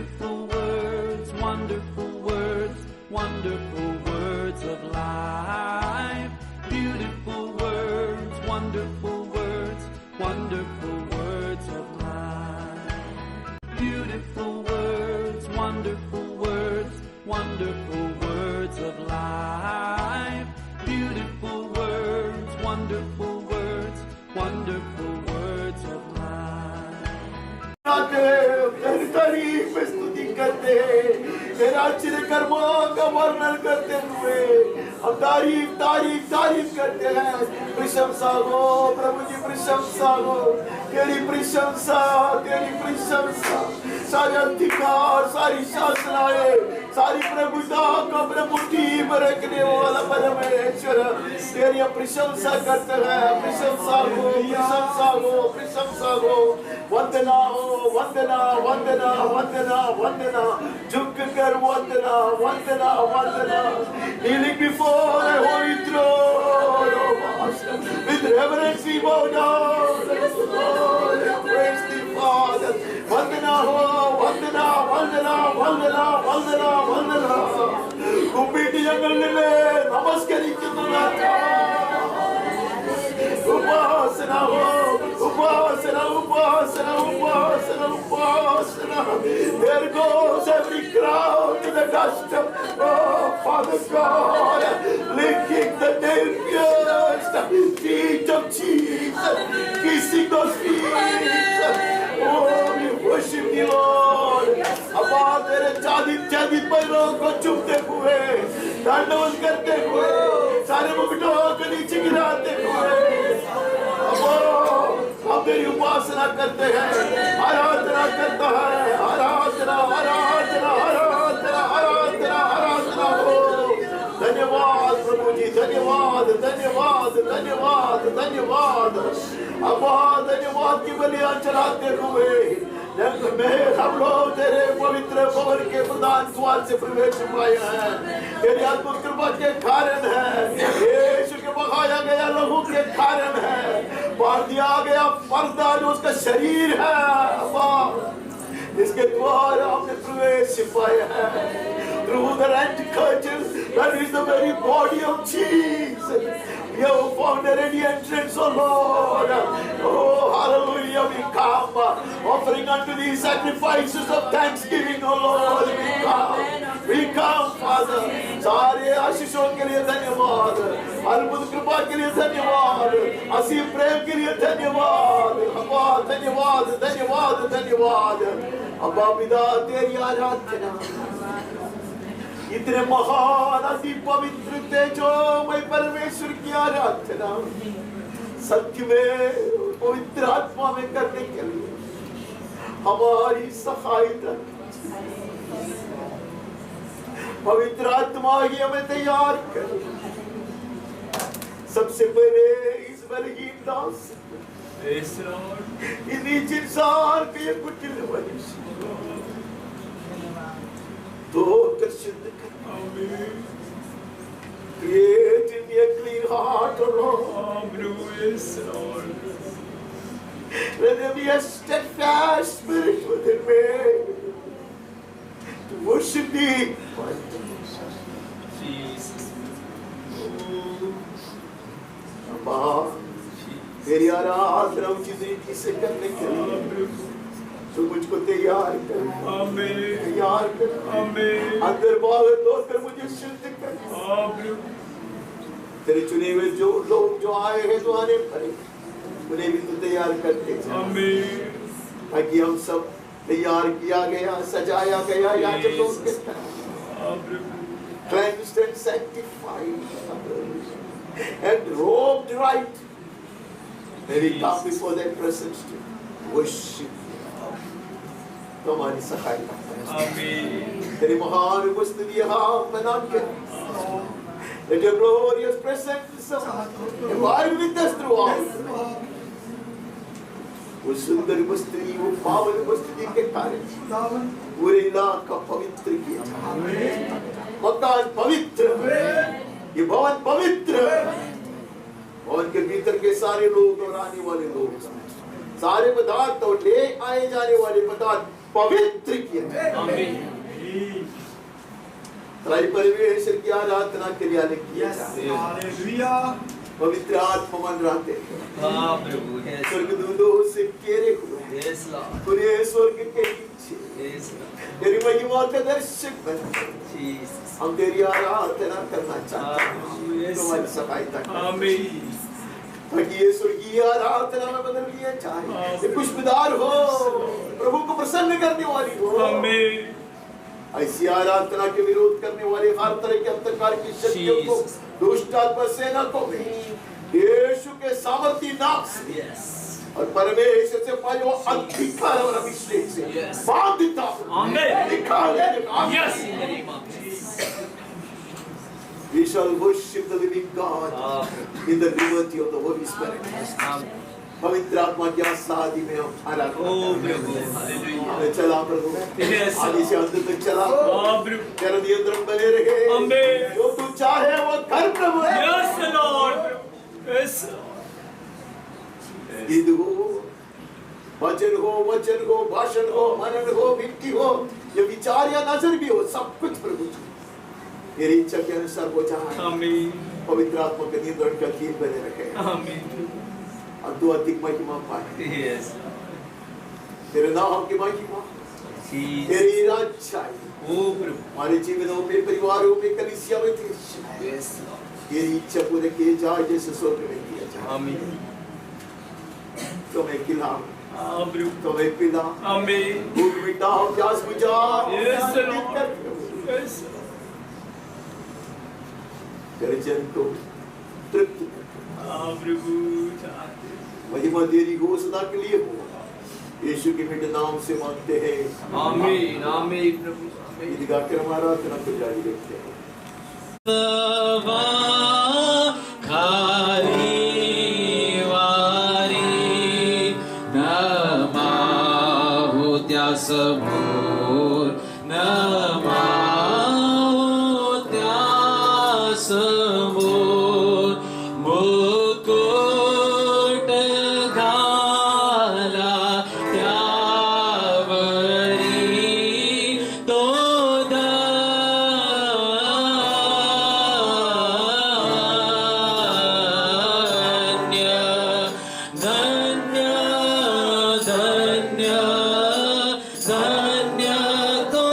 Beautiful words, wonderful words, wonderful words of life. Beautiful words, wonderful words, wonderful words of life. Beautiful words, wonderful words, wonderful words of life. Beautiful words, wonderful words, wonderful words of life. तेरी तारीफ स्तुति करते तेरा आश्चर्य कर्मों का वर्णन करते हुए हम तारीफ तारीफ तारीफ करते हैं। प्रशंसा हो प्रभु जी, प्रशंसा हो, तेरी प्रशंसा, तेरी प्रशंसा। सारे अधिकार, सारी शासनाएं, सारी प्रभुता को प्रभु की में रखने वाला परमेश्वर तेरी प्रशंसा करते हैं। प्रशंसा हो, प्रशंसा हो, प्रशंसा हो। वंदना हो, वंदना वंदना वंदना वंदना, झुक कर वंदना वंदना वंदना। Kneeling before the holy throne of us, with reverence we bow down and praise the Father. वंदना हो, वंदना वंदना वंदना वंदना वंदना। कुपीटी जंगल में नमस्करिക്കുന്നു उपासना हो, उपासना उपासना उपासना उपासना। There goes every crowd to the dust of Father God, licking the nail pierced feet of Jesus, kissing those feet. Oh, we worship you, Lord. अब्बा तेरे चादित पैरों को चूमते हुए, दंडवत करते हुए, सारे मुकुटों को नीचे गिराते हुए हम तेरी उपासना करते हैं। आराधना करता है, आराधना आराधना आराधना आराधना आराधना हो। धन्यवाद प्रभु जी, धन्यवाद धन्यवाद धन्यवाद धन्यवाद। अब्बा धन्यवाद की बलियां चढ़ाते हुए हम लोग तेरे पवित्र भवन के प्रधान द्वार से प्रवेश पाए हैं। तेरी अद्भुत कृपा के कारण है, यीशु के बहाया गया लहू के कारण है, पार दिया गया पर्दा जो उसका शरीर है, इसके द्वारा हमने प्रवेश पाया है। Through the red curtain, that is the very body of Jesus. We have found a ready entrance, O Lord. Oh, hallelujah, we come offering unto thee sacrifices of thanksgiving, O Lord. We come, Father. सारे आशीषों के लिए धन्यवाद, अद्भुत कृपा के लिए धन्यवाद, असीम प्रेम के लिए धन्यवाद। अब्बा धन्यवाद धन्यवाद धन्यवाद। अब्बा पिता तेरी आराधना, इतने महान अति पवित्र तेजोमय परमेश्वर की आराधना सत्य में पवित्र आत्मा में करने के लिए हमारी सहायता। पवित्र आत्मा ही हमें तैयार कर। सबसे पहले इस बलहीन दास इस इंसान के ये कुटिल मनुष्य तो शुद्ध कर। Create in me a clean heart, O Lord. Yes, Lord. Let there be a steadfast spirit within me to worship Thee. Jesus. अब्बा तेरी आराधना उचित रीति से करने के लिए तो मुझको तैयार कर, तैयार कर, अंदर बाहर धोकर मुझे शुद्ध कर। तेरे चुने हुए जो लोग जो आए हैं, जो आने पड़े, उन्हें भी तू तैयार करते ताकि हम सब तैयार किया गया, सजाया गया याजकों के तरह, cleansed and sanctified and robed right, may we come before Thy presence to worship. तो हमारी सहायता तेरी महान उपस्थिति यहाँ बना के let your glorious presence abide with us throughout. वो सुंदर उपस्थिति, वो पावन उपस्थिति के कारण पूरे इलाका पवित्र किया, मकान पवित्र, ये भवन पवित्र, भवन के भीतर के सारे लोग और आने वाले लोग, सारे पदार्थ और ले आए जाने वाले पदार्थ पवित्र किया। आमीन। परमेश्वर की आराधना के लिए आने किया। हालेलुया। पवित्र आत्मा मन रहते हाँ प्रभु। स्वर्गदूतों से घेरे हुए यस लॉर्ड। पूरे स्वर्ग के नीचे यस लॉर्ड। तेरी महिमा का दर्शक बन जीसस। हम तेरी आराधना करना चाहते हैं। तुम्हारी सहायता कर। आमीन। ताकि ये स्वर्गीय आराधना में बदल लिया जाए, ये खुशबूदार हो, प्रभु को प्रसन्न करने वाली हो। आमीन। ऐसी आराधना के विरोध करने वाले हर तरह के अंधकार की शक्तियों को, दुष्ट आत्मा सेना को यीशु के सामर्थी नाम से और परमेश्वर से पाए वो अधिकार और अभिषेक से बांध देता हूं। आमीन। निकाल yes in the name of Jesus. We shall worship the living God in the liberty of the Holy Spirit. पवित्र आत्मा की आस्वादी में हम आराधना करें। चला प्रभु, आदि से अंत तक चला, तेरा नियंत्रण बने रहे। जो तू चाहे वो कर प्रभु। Yes Lord. यस। गीत हो, वचन हो, भाषण हो, मनन हो, विनती हो, ये विचार या नजर भी हो, सब कुछ प्रभु तेरी इच्छा के अनुसार हो जाए। आमीन। पवित्र आत्मा के नियंत्रण का अधीन बने रखे। आमीन। और तू अधिक महिमा पाए। यस। तेरे नाम की महिमा, तेरी राज्य ओ प्रभु हमारे जीवनों में, परिवारों में, कलीसिया में तेरी यस तेरी इच्छा पूरे किए जाए जैसे स्वर्ग में किया जाए। आमीन। तुम्हें खिलाओ, प्रभु तुम्हें पिला, आमीन। भूख मिटाओ, प्यास बुझाओ। Yes yes. तेरे जन को तृप्त प्रभु महिमा तेरी हो सदा के लिए हो। यीशु के मीठे नाम से मांगते हैं। आमीन। आमीन प्रभु। गीत गाकर हमारा आराधना को जारी रखते हैं। समोर नमा त्या समोर मुकुट घाला त्यावरी तो धन्य धन्य धन्य तो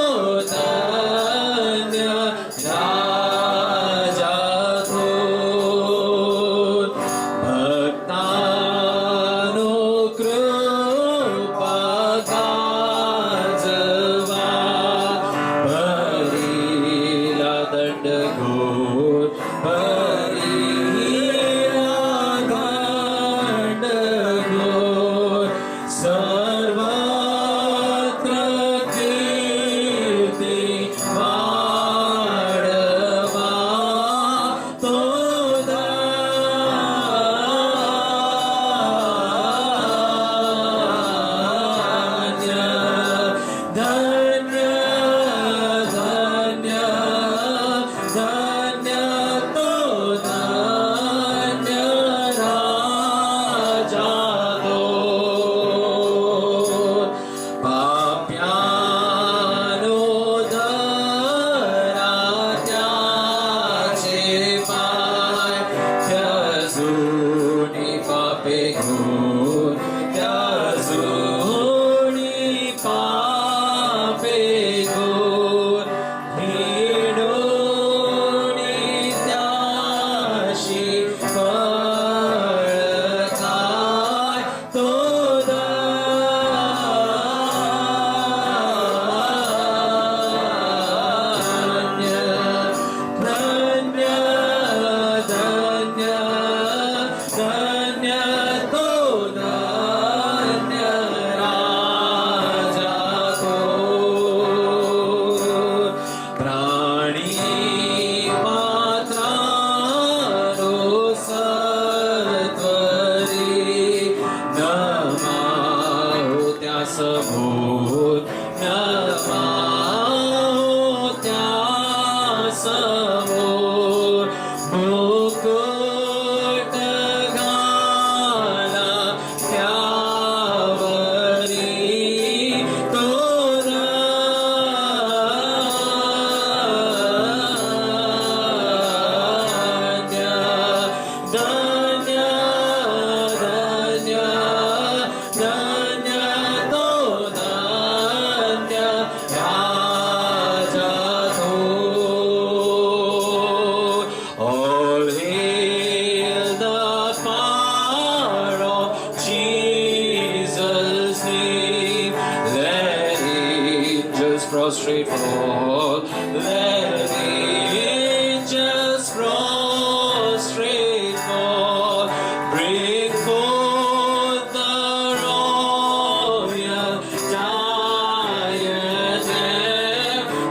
angels prostrate fall. Let angels prostrate fall. Bring forth the royal diadem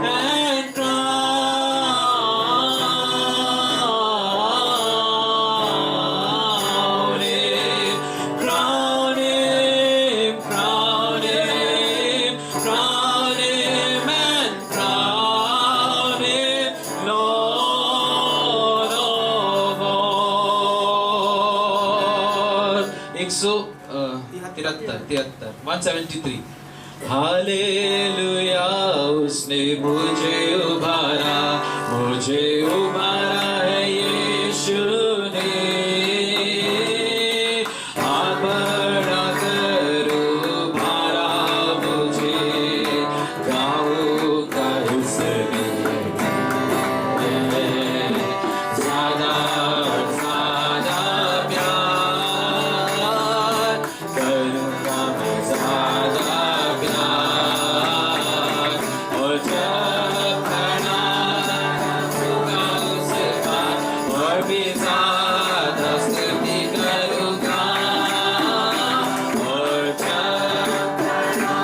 and crown him, crown him, crown him, crown him, and crown him, Lord of all. 173. Hallelujah, उसने मुझे उभारा है यीशु ने। हाथ बढ़ाकर उभारा मुझे, गाऊंगा इसलिए ज़्यादा और ज़्यादा प्यार करूंगा मैं, ज़्यादा प्यार। और जब खड़ा रहूंगा उसके पास, और भी ज़्यादा स्तुति करूंगा। और जब खड़ा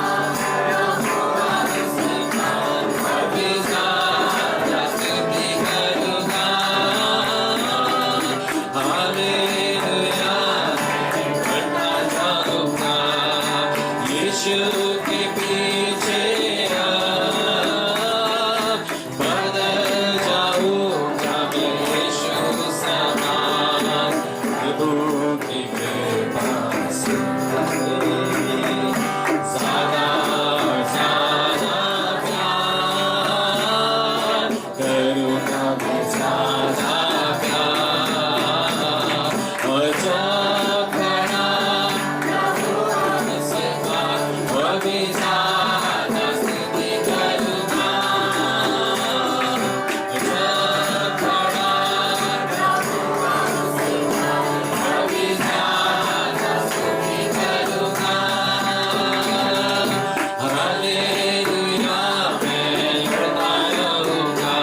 रहूंगा उसके पास, और भी ज़्यादा स्तुति करूंगा। हालेलुया, बढ़ता जाऊंगा यीशु के पीछे, अब बदल जाऊंगा मैं यीशु समान, प्रभु की कृपा से ज़्यादा और ज़्यादा प्यार करूंगा मैं, ज़्यादा प्यार। और जब खड़ा रहूंगा उसके पास, और भी ज़्यादा स्तुति करूंगा। और जब खड़ा रहूंगा उसके पास, और भी ज़्यादा स्तुति करूंगा। हालेलुया, मैं बढ़ता रहूंगा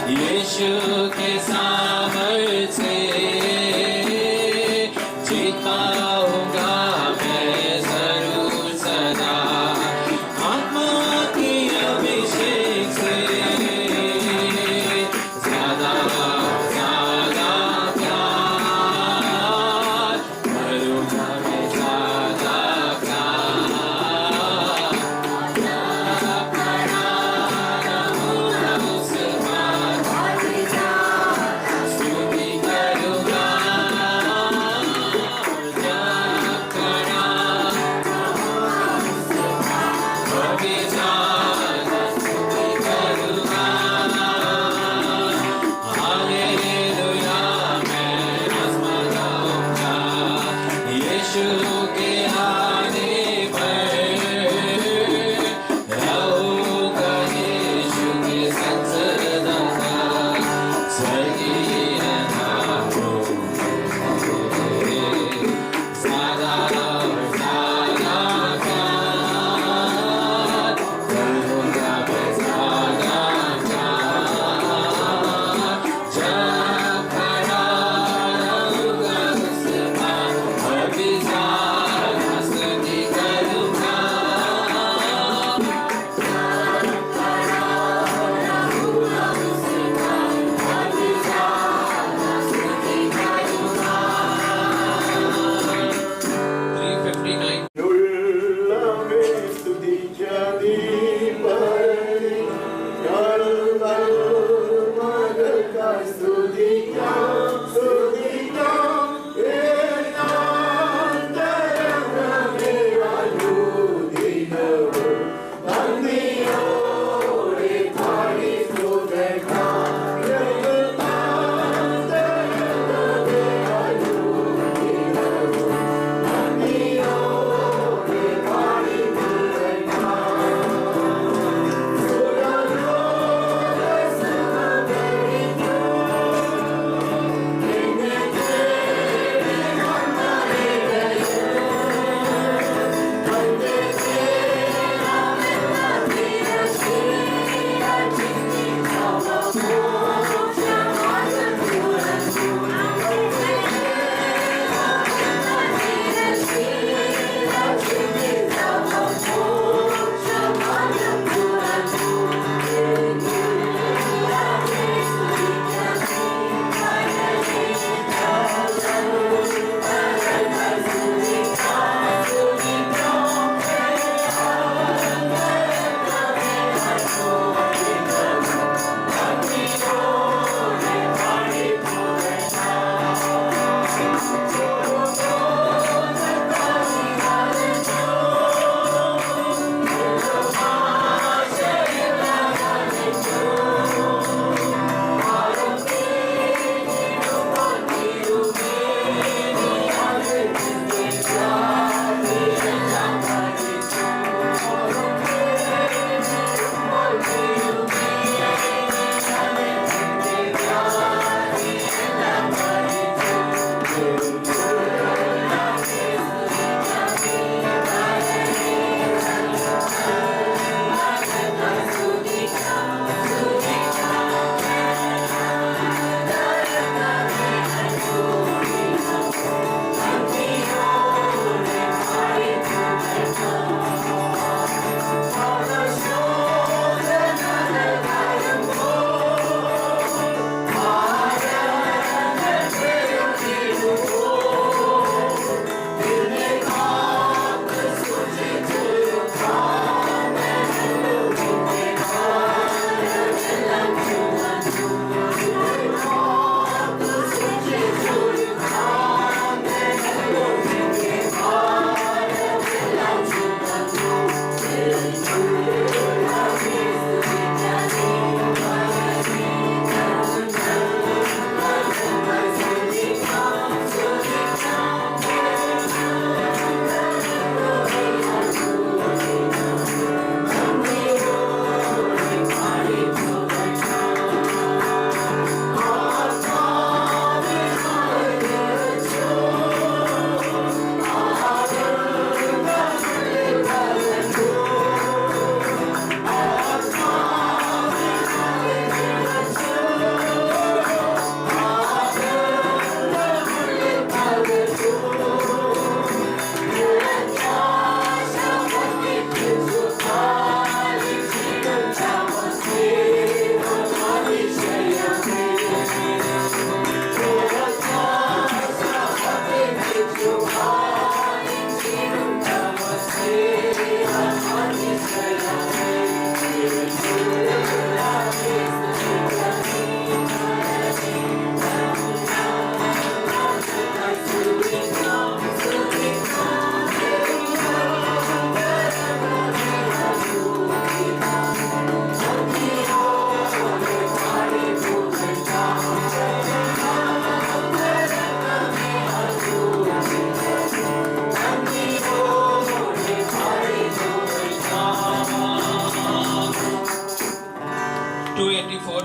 यीशु के सामर्थ्य से, जीत पाऊंगा मैं जरूर सदा, आत्मा की अभिषेक से ज़्यादा ज़्यादा प्यार करूंगा मैं, ज़्यादा प्यार। जब खड़ा रहूंगा उसके पास, और भी ज़्यादा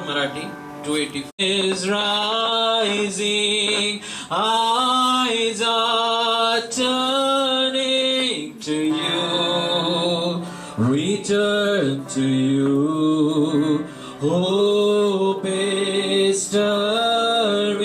Marathi 284 is rising, eyes are turning to you, return to you, hope is stirring,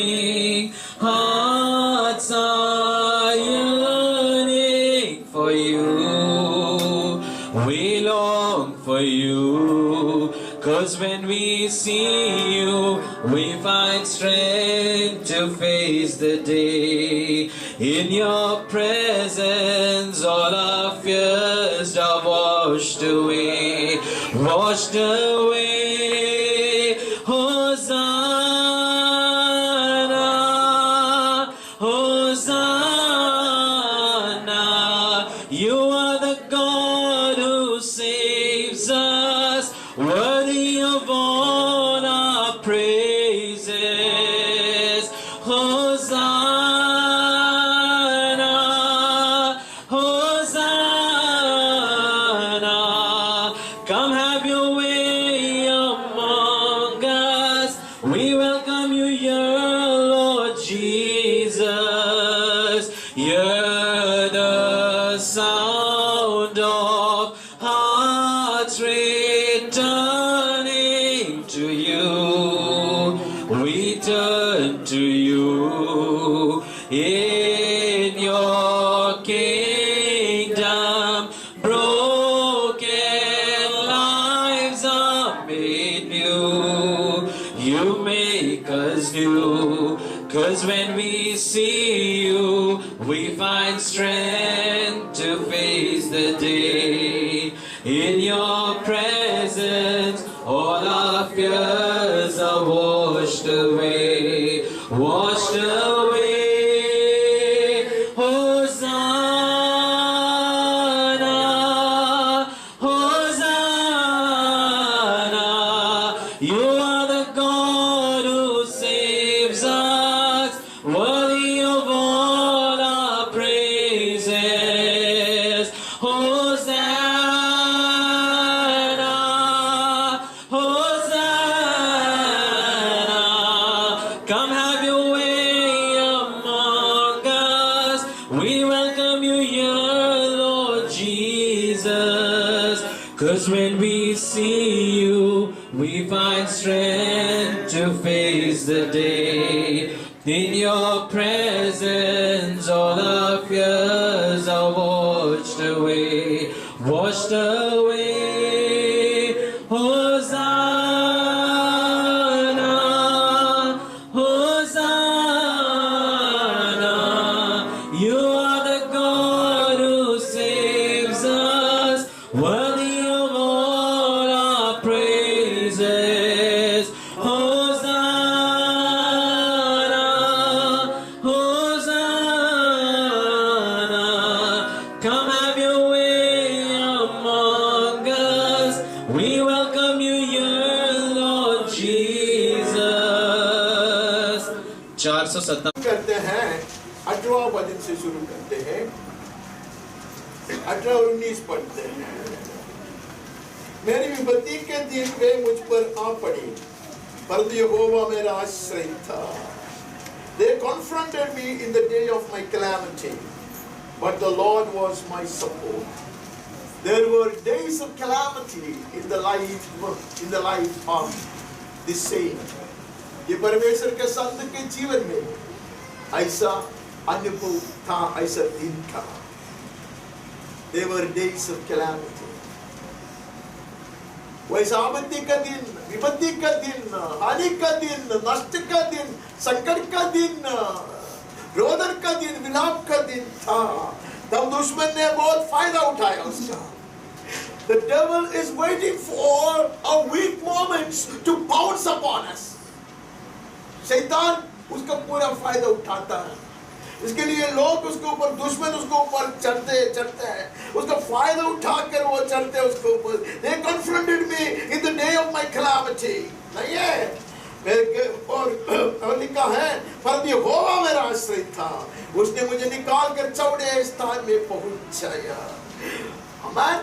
hearts are yearning for you, we long for you. 'Cause when we see you, we find strength to face the day. In your presence, all our fears are washed away, washed away. Hosanna, Hosanna. You are the God who saves us, worthy of all our praises. Hosanna, Hosanna. Come have your way among us. We welcome you here, Lord Jesus. Hear the sound of hearts returning to you. We turn to you in your kingdom. Broken lives are made new. You make us new. 'Cause when we see you, we find strength to face the day. In your presence, all our fears are washed away, washed away. Hosanna, Hosanna. You are the God who saves us, worthy of all our praises. Hosanna, Hosanna. Come have your way among us. We welcome you here, Lord Jesus. 'Cause when we see you, we find strength to face the day. In your presence, all our fears are washed away, washed away. Hosanna, Hosanna. You are the God who saves us, worthy of all our praises. Hosanna, Hosanna. Come have your way among us. We welcome you here, Lord Jesus. 457 करते हैं 18वां वचन से शुरू करते हैं, 18 और 19 पढ़ते हैं। मेरी विपत्ति के दिन वे मुझ पर आ पड़ी, परंतु यहोवा मेरा आश्रय था। They confronted me in the day of my calamity, but the Lord was my support. There were days of calamity in the life of the saint. ये परमेश्वर के संत के जीवन में ऐसा अनुभव था, ऐसा दिन था। There were days of calamity. वैसा आपत्ति का दिन, विपत्ति का दिन, हानि का दिन, नष्ट का दिन, संकट का दिन, रोदन का दिन, विलाप का दिन था। तब दुश्मन ने बहुत फायदा उठाया उसका। The devil is waiting for शैतान उसका पूरा फायदा उठाता है। इसके लिए लोग उसके ऊपर, दुश्मन उसके ऊपर चढ़ते हैं, उसका फायदा उठाकर वो चढ़ते हैं उसके ऊपर। They confronted me in the day of my calamity। नहीं है और लिखा है, पर यहोवा मेरा आश्रय था, उसने मुझे निकाल कर चौड़े स्थान में पहुंचाया। Amen।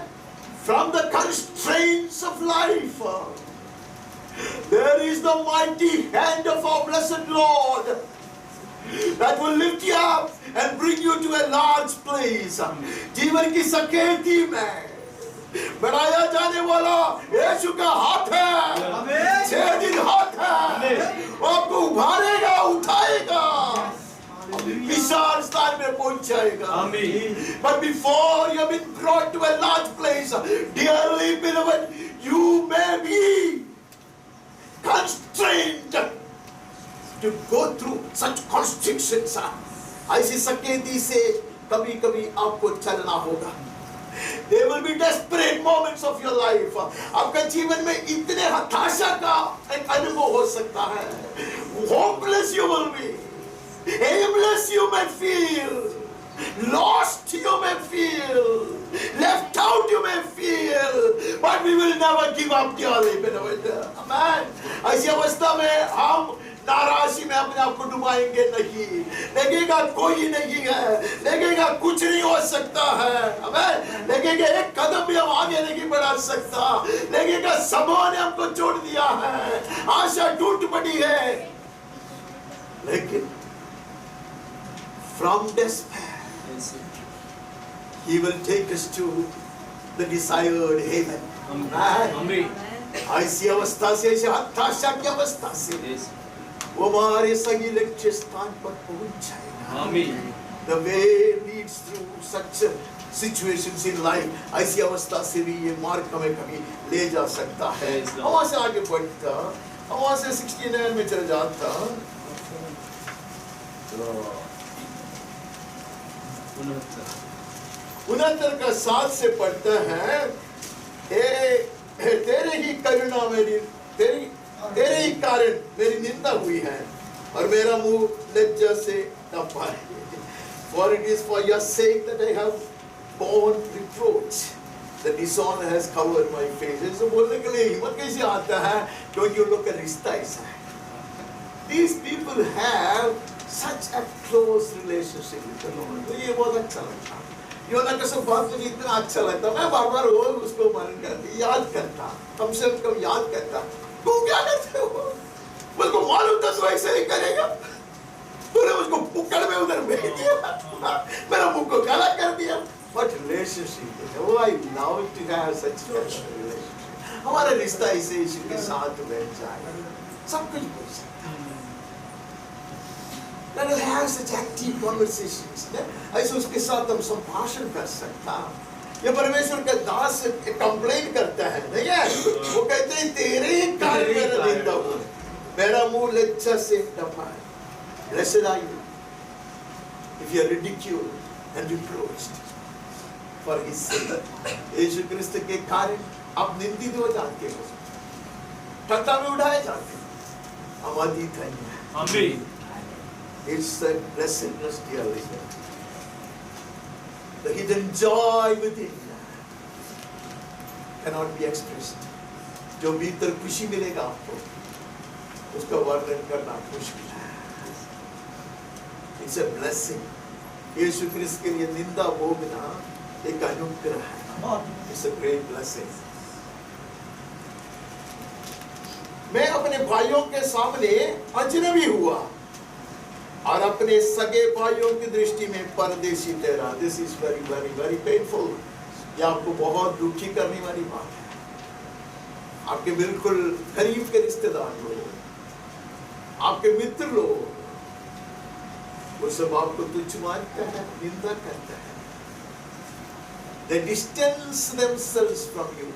From the constraints of life, there is the mighty hand of our blessed Lord that will lift you up and bring you to a large place। जीवन की सकेती में बढ़ाया जाने वाला यीशु का हाथ है, 6 दिन हाथ है, वो आपको उभारेगा, उठाएगा, विशाल स्थान में पहुंचाएगा। But before you have been brought to a large place, dearly beloved, you may be constrained to go through such constrictions। ऐसी सकेती से कभी कभी आपको चलना होगा। There will be desperate moments of your life। आपका जीवन में इतने हताशा का एक अनुभव हो सकता है। Hopeless you will be, aimless you may feel, lost you may feel, left out you may feel, but we will never give up, dearly beloved। Amen। ऐसी अवस्था में हम नाराजी में अपने आप को डुबाएंगे नहीं। लगेगा कोई नहीं है, लगेगा कुछ नहीं हो सकता है, अबे लगेगा एक कदम भी हम आगे नहीं बढ़ा सकता, लगेगा समूह ने हमको छोड़ दिया है, आशा टूट पड़ी है। लेकिन from despair, He will take us to the desired haven। Amen। ऐसी अवस्था से, ऐसी हताशा की अवस्था से वो हमारे सही लक्ष्य स्थान पर पहुंच जाएगा। The way leads through such situations in life। ऐसी अवस्था से भी ये मार्ग हमें कभी ले जा सकता है। हम वहाँ से आगे बढ़ता, हम वहाँ से 69 में चल जाता। 69 का 7 से पढ़ता है, तेरे ही करुणा मेरी, तेरे ही कारण मेरी निंदा हुई है और मेरा मुंह लज्जा से ढंपा है। For it is for your sake that I have borne reproach, the dishonor has covered my face। इसको बोलने के लिए हिम्मत कैसे आता है? क्योंकि उन लोग का रिश्ता ऐसा है। These people have such a close relationship with the Lord। तो ये बहुत अच्छा लगता। योना का सब बात मुझे इतना अच्छा लगता, मैं बार-बार रोज उसको मन करती, याद करता, कम से कम याद करता। तू क्या करते हो? मुझको मालूम था तू ऐसे ही करेगा। तूने मुझको पुक्कड़ में उधर भेज दिया, मेरा मुंह को काला कर दिया। What relationship is? Oh, I love to have such a relationship। हमारा रिश्ता ऐसे यीशु के साथ बैठ जाए, सब कुछ बोल सकता है। Let us have such active conversations। ऐसे उसके साथ हम संभाषण कर सकता। ये परमेश्वर का दास कंप्लेन करता है, नहीं है? वो कहते हैं तेरे ही कारण मेरा निंदा हुआ, मेरा मुंह लज्जा से ढंपा है। Blessed are you if you are ridiculed and reproached for His sake। यीशु क्रिस्त के कारण आप निंदित हो जाते हो, ठट्ठा में उड़ाए जाते हो, हमारी धन्य है। आमीन। It's a blessedness, dear listener। The hidden joy within cannot be expressed। जो भीतर खुशी मिलेगा आपको, उसका वर्णन करना मुश्किल है। It's a blessing। यीशु क्रिस्त के लिए निंदा भोगना एक अनुग्रह है। It's a great blessing। मैं अपने भाइयों के सामने अजनबी हुआ और अपने सगे भाइयों की दृष्टि में परदेशी ठहरा। This is very very very painful. ये आपको बहुत दुखी करने वाली बात है। आपके बिल्कुल करीब के रिश्तेदार लोग, आपके मित्र लोग, वो सब आपको तुच्छ मानते हैं, निंदा करते हैं। They distance themselves from you।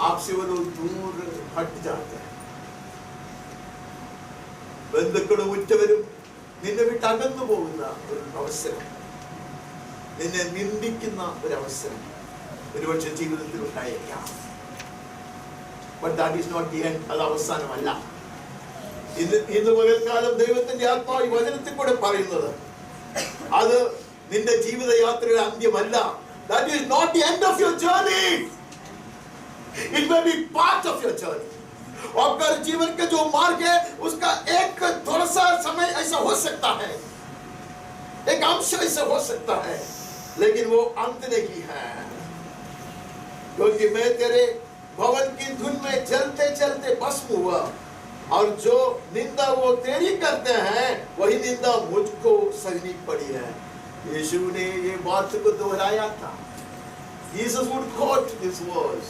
आपसे वो लोग दूर हट जाते हैं। ബന്ധുക്കളും ഉറ്റവരും നിന്നെ വിട്ട് അകന്നു പോകുന്ന ഒരു അവസരം, നിന്നെ നിന്ദിക്കുന്ന ഒരു അവസരം ഒരുപക്ഷെ ജീവിതത്തിൽ ഉണ്ടായേക്കാം. But that is not the end. അത് അവസാനമല്ല. ഇന്ന് പകൽക്കാലം ദൈവത്തിന്റെ ആത്മാവ് ഈ വചനത്തിൽ കൂടെ പറയുന്നത് അത് നിന്റെ ജീവിതയാത്രയുടെ അന്ത്യമല്ല. That is not the end of your journey. It may be part of your journey. आपका जीवन का जो मार्ग है उसका एक थोड़ा सा समय ऐसा हो सकता है, एक अंश ऐसा हो सकता है, लेकिन वो अंत नहीं है. क्योंकि मैं तेरे भवन की धुन में चलते चलते भस्म हुआ और जो निंदा वो तेरी करते हैं वही निंदा मुझको सहनी पड़ी है. यीशु ने ये बात को दोहराया था. Jesus would quote these words.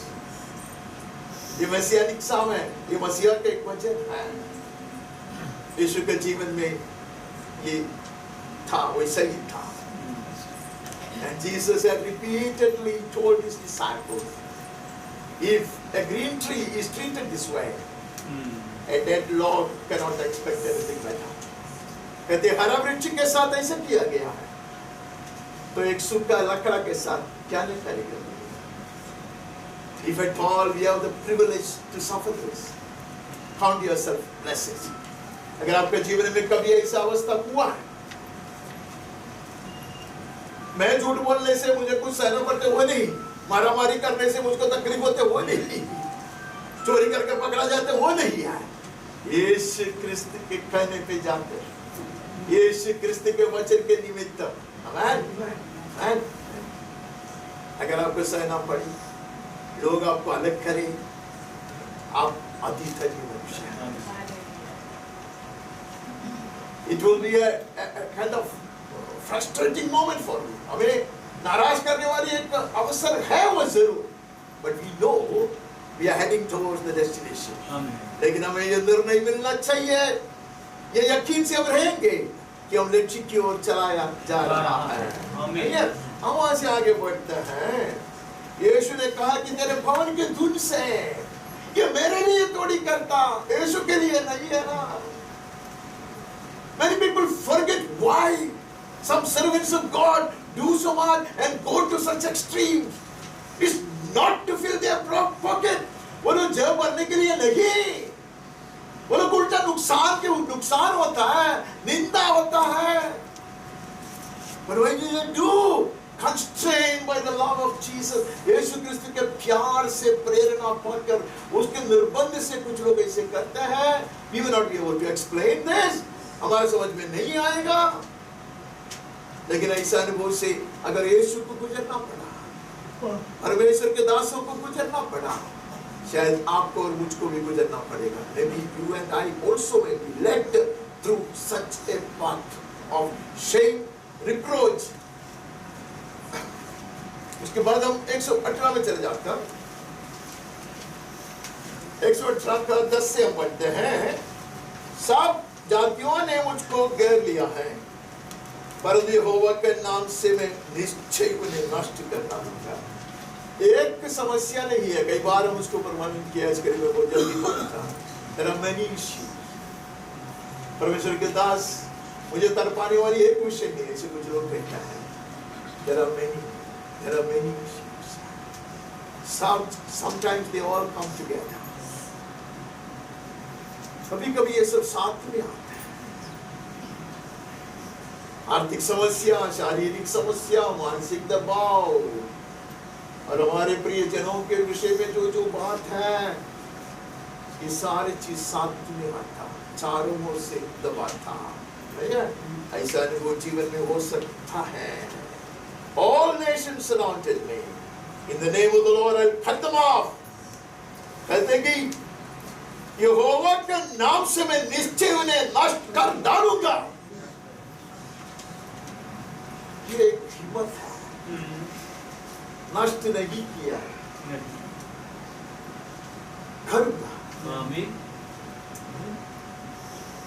ये मसीहानिक साम है, ये मसीहा का एक वचन है. यीशु के जीवन में ये था, वैसा ही था. And Jesus had repeatedly told his disciples, if a green tree is treated this way, a dead log cannot expect anything better. कहते हरा वृक्ष के साथ ऐसा किया गया है तो एक सूखा लकड़ा के साथ क्या नहीं करेगा. If at all we have the privilege to suffer this, count yourself blessed. अगर आपके जीवन में कभी ऐसा अवस्था हुआ है, मैं झूठ बोलने से मुझे कुछ सहना पड़ते वो नहीं, मारामारी करने से मुझको तकलीफ होते वो नहीं, चोरी करके पकड़ा जाते वो नहीं है. यीशु क्रिस्त के कहने पे जाते, यीशु क्रिस्त के वचन के निमित्त. आमेन. अगर आपको सहना पड़ी, लोग आपको अलग करें, आप अतिथि मनुष्य हैं. It will be a kind of frustrating moment for you. हमें नाराज करने वाली एक अवसर है वो जरूर, but we know we are heading towards the destination. लेकिन हमें ये निर्णय मिलना चाहिए, ये यकीन से हम रहेंगे कि हम लक्ष्य की ओर चलाया जा रहा है. हम वहां से आगे बढ़ते हैं. यीशु ने कहा कि तेरे भवन की धुन से ये मेरे लिए तोड़ी करता, यीशु के लिए नहीं है ना. Many people forget why some servants of God do so much and go to such extremes. It's not to fill their pocket. वो लोग जेब भरने के लिए नहीं, वो लोग उल्टा नुकसान होता है, निंदा होता है. But when you do, constrained by the love of Jesus, यीशु क्रिस्त के प्यार से प्रेरणा पाकर उसके निर्बंध से कुछ लोग ऐसे करते हैं. We will not be able to explain this. हमारे समझ में नहीं आएगा, लेकिन ऐसा अनुभव से अगर यीशु को गुजरना पड़ा, परमेश्वर के दासों को गुजरना पड़ा, शायद आपको और मुझको भी गुजरना पड़ेगा. Maybe you and I also may be led through such a path of shame, reproach. उसके बाद हम 118 में चले जाते हैं. 118 का 10 से हम पढ़ते हैं. सब जातियों ने मुझको घेर लिया है, परंतु यहोवा के नाम से मैं निश्चय उन्हें नष्ट करता हूँ. एक समस्या नहीं है, कई बार हम उसको प्रमाणित किया, इसके लिए बहुत जल्दी पहुंचा. There are many issues. परमेश्वर के दास, मुझे तड़पाने वाली एक विषय नहीं, ऐसे कुछ लोग कहते हैं. There are many issues. Sometimes they all come together. कभी-कभी ये सब साथ में आते हैं. आर्थिक समस्या, शारीरिक समस्या, मानसिक दबाव और हमारे प्रियजनों के विषय में जो बात है, ये सारी चीज साथ में आता, चारों ओर से दबाता. ऐसा अनुभव जीवन में हो सकता है. All nations surrounded me. In the name of the Lord, I'll cut them off. कहते कि यहोवा के नाम से मैं निश्चय उन्हें नष्ट कर डालूंगा. ये एक हिम्मत है. नष्ट नहीं किया, करूंगा.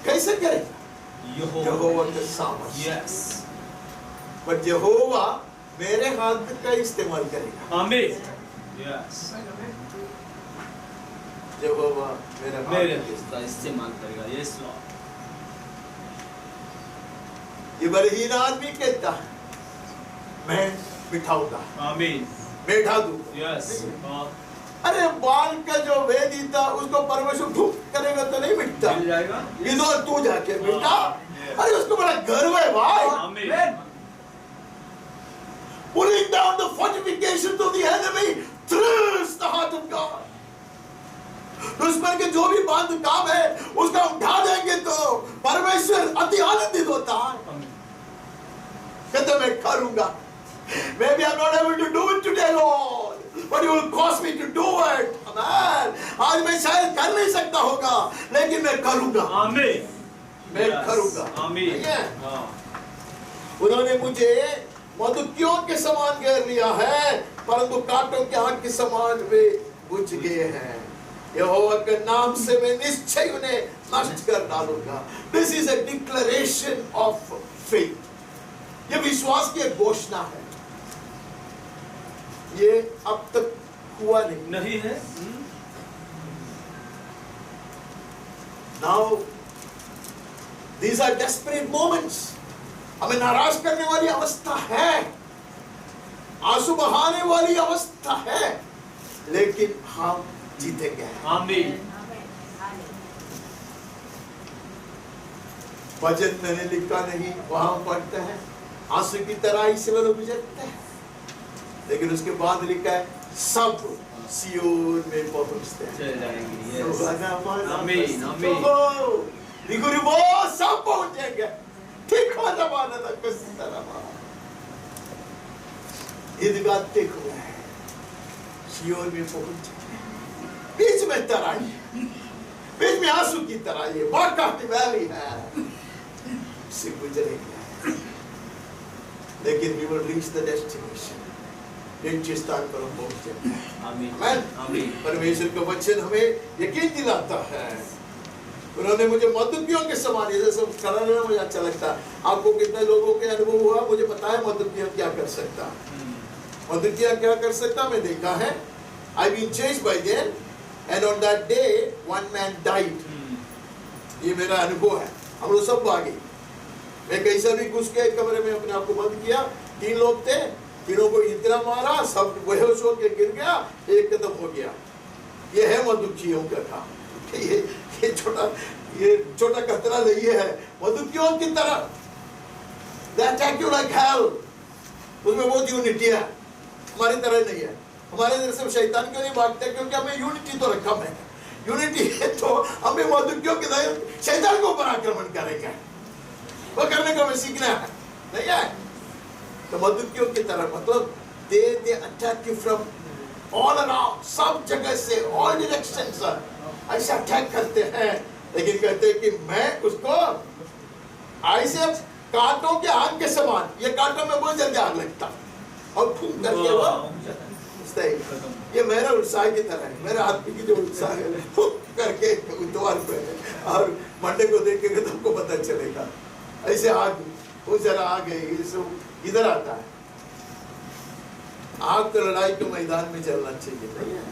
कैसे करेगा? यहोवा के सामर्थ्य. Yes. बट यहोवा मेरे हाथ का इस्तेमाल करेगा. Amen. Yes. यहोवा मेरे हाथ का इस्तेमाल करेगा. Yes Lord. ये बलहीन आदमी कहता है मैं बिठाऊंगा, Amen. बैठा दूंगा. Yes. अरे बाल का जो वेदी था उसको परमेश्वर धूप करेगा तो नहीं मिटता. will जाएगा। इधर तू जाके बेटा, अरे उसको बड़ा गर्व है भाई। आमीन। Pulling down the fortifications of the enemy thrills the heart of God. दुश्मन के जो भी बांध काम है उसका उठा देंगे तो परमेश्वर अति आनंदित होता है। कहते मैं करूंगा। Maybe I'm not able to do it today, Lord, but you will cause me to do it. Amen. आज मैं शायद कर नहीं सकता होगा, लेकिन मैं करूंगा। आमीन। मैं करूंगा। आमीन। उन्होंने मुझे मधुकियों के समान घेर लिया है, परंतु कांटों के आग के समान वे बुझ गए हैं। यहोवा के नाम से मैं निश्चय उन्हें नष्ट कर डालूंगा। This is a declaration of faith. ये विश्वास की एक घोषणा है। ये अब तक हुआ नहीं है। Now these are desperate moments. हमें नाराज करने वाली अवस्था है, आंसू बहाने वाली अवस्था है, लेकिन हम जीतेंगे। आमीन। भजन मैंने लिखा नहीं, वहां पढ़ते हैं आंसू की तरह से वो गुजरते हैं, लेकिन उसके बाद लिखा है सब सियोन में पहुंचते हैं। आमीन। आमीन। लिखो सब पहुंचेंगे। ठीक हो जमाना तक किस तरह ईदगाह ठीक हुआ है, सियोन में पहुंचेंगे। बीच में तराई, बीच में आंसू की तरह ये बाका की वैली है, से गुजरेंगे, लेकिन we will reach the destination. निश्चित स्थान पर हम पहुंचेंगे। आमीन। आमीन। परमेश्वर का वचन हमें यकीन दिलाता है। उन्होंने मुझे मधुकियों के समान, ये सब कराने में मुझे अच्छा लगता है। आपको कितने लोगों के अनुभव हुआ मुझे पता है मधुकियों क्या कर सकता, मधुकिया क्या कर सकता मैं देखा है। I've been chased by them and on that day one man died. ये मेरा अनुभव है। हम लोग सब भागे, मैं कैसा भी घुस के कमरे में अपने आप को बंद किया। 3 लोग थे, तीनों को इतना मारा, सब बेहोश होकर गिर गया, एक खत्म हो गया। ये है मधुकियों का काम। ये छोटा खतरा नहीं है, मधुकियों की तरह they attack you like hell। उसमें बहुत यूनिटी है, हमारी तरह नहीं है। हमारे इधर से शैतान क्यों नहीं भागते, क्योंकि हमें यूनिटी तो रखा है। यूनिटी है तो हमें मधुकियों की तरह शैतान के ऊपर आक्रमण करेंगे, वो करने का हमें सीखना है, नहीं है। तो मधुकियों की तरह मतलब they attack you from all around, सब जगह से, all directions ऐसे अटैक करते हैं, लेकिन कहते हैं कि मैं उसको ऐसे कांटों के आग के समान, ये कांटों में बहुत जल्दी आग लगता और फूंक करके वो ये मेरा उत्साह की तरह है। मेरे आदमी की जो उत्साह है फूंक करके द्वार पे और मंडे को देखेंगे तो हमको पता चलेगा। ऐसे आग वो जरा आग है, इधर आता है। आग तो लड़ाई के मैदान में चलना चाहिए, नहीं है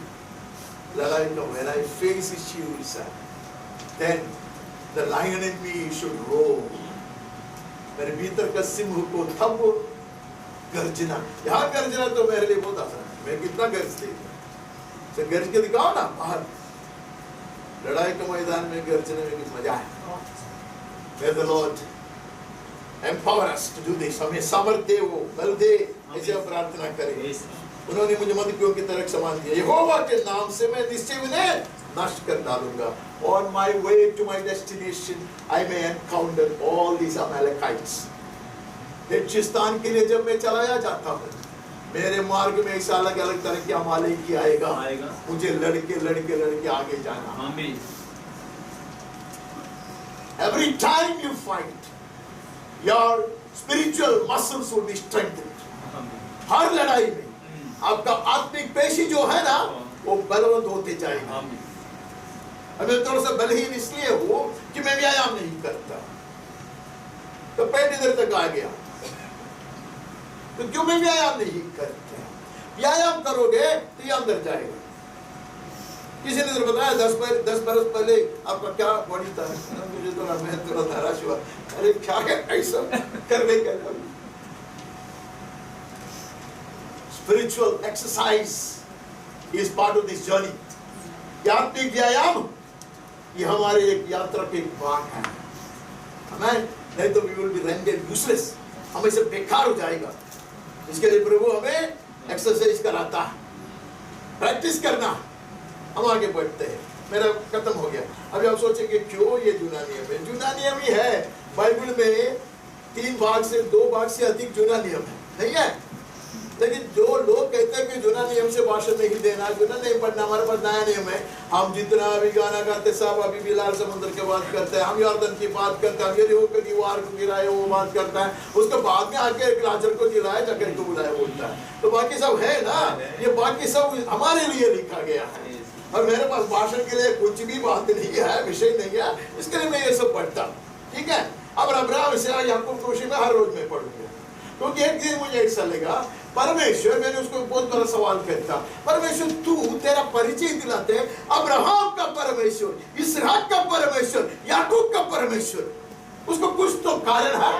लड़ाई को। when I face issues, then the lion in me should roar। मेरे भीतर का सिंह को तब गर्जना, यहाँ गर्जना तो मेरे लिए बहुत आसान है। मैं कितना गरजती हूँ, गरज के दिखाओ ना बाहर। लड़ाई के मैदान में गरजने में कुछ मजा है। May the Lord empower us to do this। हमें सामर्थ्य वो बल दे, ऐसे हम प्रार्थना करें। उन्होंने मुझे मधुकियों की तरह समान दिया। यहोवा के नाम से मैं निश्चय उन्हें नष्ट कर डालूंगा। On my way to my destination, I may encounter all these Amalekites। निश्चित स्थान के लिए जब मैं चलाया जाता हूँ, मेरे मार्ग में ऐसा अलग अलग तरह के अमालेकी आएगा। मुझे लड़के आगे जाना। आमीन। Every time you fight, your spiritual muscles will be strengthened। हर लड़ाई में आपका आत्मिक पेशी जो है ना वो बलवंत होते जाएगा। अभी थोड़ा सा बलहीन इसलिए हो कि मैं व्यायाम नहीं करता, तो पेट इधर तक आ गया। तो क्यों मैं व्यायाम नहीं करता? व्यायाम करोगे तो ये अंदर जाएगा। किसी ने तो बताया 10 बरस पहले आपका क्या बॉडी था, मुझे तो मैं थोड़ा नाराज हुआ। अरे क्या है ऐसा करने का? Spiritual exercise is part of this journey। आत्मिक व्यायाम ये हमारे एक यात्रा के भाग है, हमें नहीं तो we will be rendered useless, हमें सब बेकार हो जाएगा। इसके लिए प्रभु हमें एक्सरसाइज कराता है, प्रैक्टिस करना, हम आगे बढ़ते हैं। मेरा खत्म हो गया। अभी आप सोचेंगे क्यों ये जूना नियम है? जूना नियम ही है, बाइबल में 3 भाग से 2 भाग से अधिक जूना नियम है, नहीं है? लेकिन जो लोग कहते हैं कि जूना नियम से भाषण नहीं देना, जूना नहीं पढ़ना, हमारे पास नया नियम है। हम जितना अभी गाना गाते सब अभी भी लाल समुद्र की बात करते हैं, हम यॉर्दन की बात करते हैं, हम यरीहो की दीवार को गिराए वो बात करता है, उसके बाद में आके एक लाजर को जिलाया, जकड़ को बुलाया बोलता है। तो बाकी सब है ना, ये बाकी सब हमारे लिए लिखा गया है। और मेरे पास भाषण के लिए कुछ भी बात नहीं है, विषय नहीं है, इसके लिए मैं ये सब पढ़ता हूँ, ठीक है? अब अब्राहम से याकूब को मैं हर रोज में पढ़ूंगा, क्योंकि एक दिन मुझे ऐसा लगा परमेश्वर, मैंने उसको बहुत बड़ा सवाल करता, परमेश्वर तू तेरा परिचय दिलाते अब्राहम का परमेश्वर, इसहाक का परमेश्वर, याकूब का परमेश्वर, उसको कुछ तो कारण है।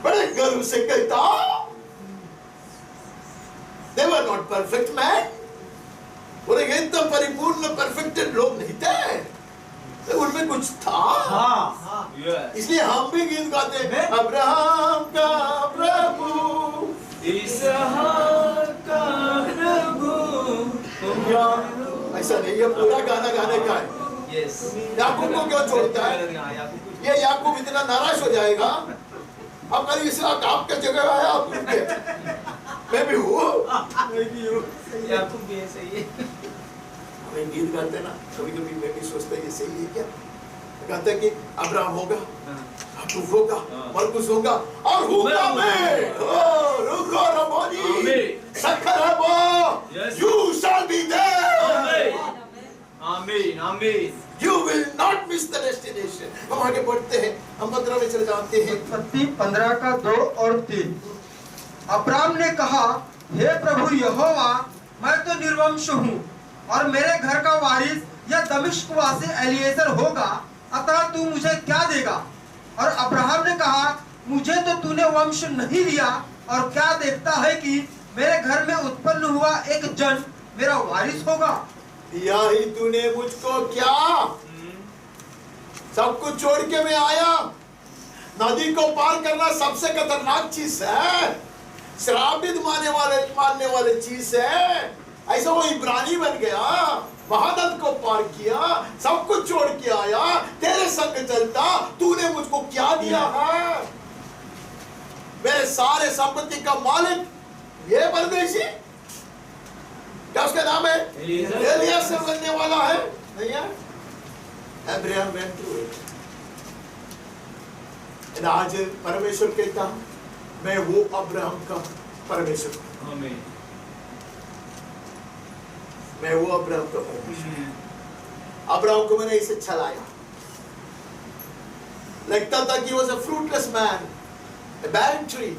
बड़े गर्व से कहता they were not perfect man, वो एकदम परिपूर्ण परफेक्टेड लोग नहीं थे, तो उनमें कुछ था। इसलिए हम भी गीत गाते हैं, अब्राहम का प्रभु, इसहाक का प्रभु। ऐसा नहीं है, पूरा गाना गाने का है। याकूब को क्यों छोड़ता है? ये याकूब इतना नाराज हो जाएगा, अब कल इसहाक आपके जगह आया, आप मैं भी हूँ, याकूब भी ऐसे ही है। हमें गीत गाते ना, कभी कभी मैं भी सोचता ये सही है क्या? कहते हैं कि अब्राहम होगा, याकूब होगा, मरकुस होगा, और होगा मैं। रुको रबोनी, सखर हबो, you shall be there. आमीन, आमीन। You will not miss the destination. हम आगे बढ़ते हैं, हम 15 में चले जाते हैं। उत्पत्ति 15 का 2 और 3। अब्राम ने कहा, हे प्रभु यहोवा, मैं तो निर्वंश हूँ और मेरे घर का वारिस यह दमिश्क वासी एलीएजर होगा, अतः तू मुझे क्या देगा? और अब्राहम ने कहा, मुझे तो तूने वंश नहीं दिया, और क्या देखता है कि मेरे घर में उत्पन्न हुआ एक जन मेरा वारिस होगा? दिया ही तूने मुझको क्या? सब कुछ छोड़ के मैं आया। नदी को पार करना सबसे खतरनाक चीज है, श्रापित मानने वाले चीज है। ऐसा वो इब्रानी बन गया, महानद को पार किया, सब कुछ छोड़ के आया, तेरे संग चलता, तूने मुझको क्या दिया है? मेरे सारे संपत्ति का मालिक ये परदेशी, क्या उसका नाम है? एलियास से बनने वाला है, नहीं है? Abraham went through it. आज परमेश्वर कहता, मैं वो अब्राहम का परमेश्वर हूं। आमीन। मैं वो अब्राहम का परमेश्वर। अब्राहम को मैंने इसे चलाया, लगता था कि वो फ्रूटलेस मैन, barren tree,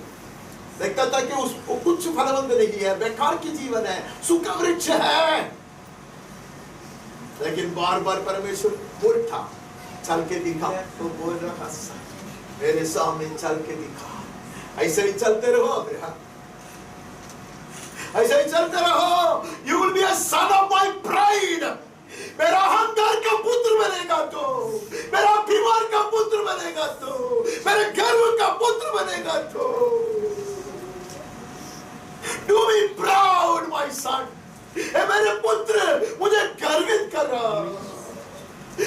लगता था कि उसको कुछ फलवंत नहीं है, बेकार की जीवन है, सूखा वृक्ष है। लेकिन बार बार परमेश्वर उठा, चल के दिखा, तो बोल रहा मेरे सामने चल के दिखा। ऐसे ही चलते रहो अब्राहम, ऐसे ही चलते रहो। You will be a son of my pride. मेरा अहंकार का पुत्र बनेगा तो, मेरा अभिमान का पुत्र बनेगा तो, मेरे गर्व का पुत्र बनेगा तो। Do me proud, my son. ए मेरे पुत्र, मुझे गर्वित कर रहा।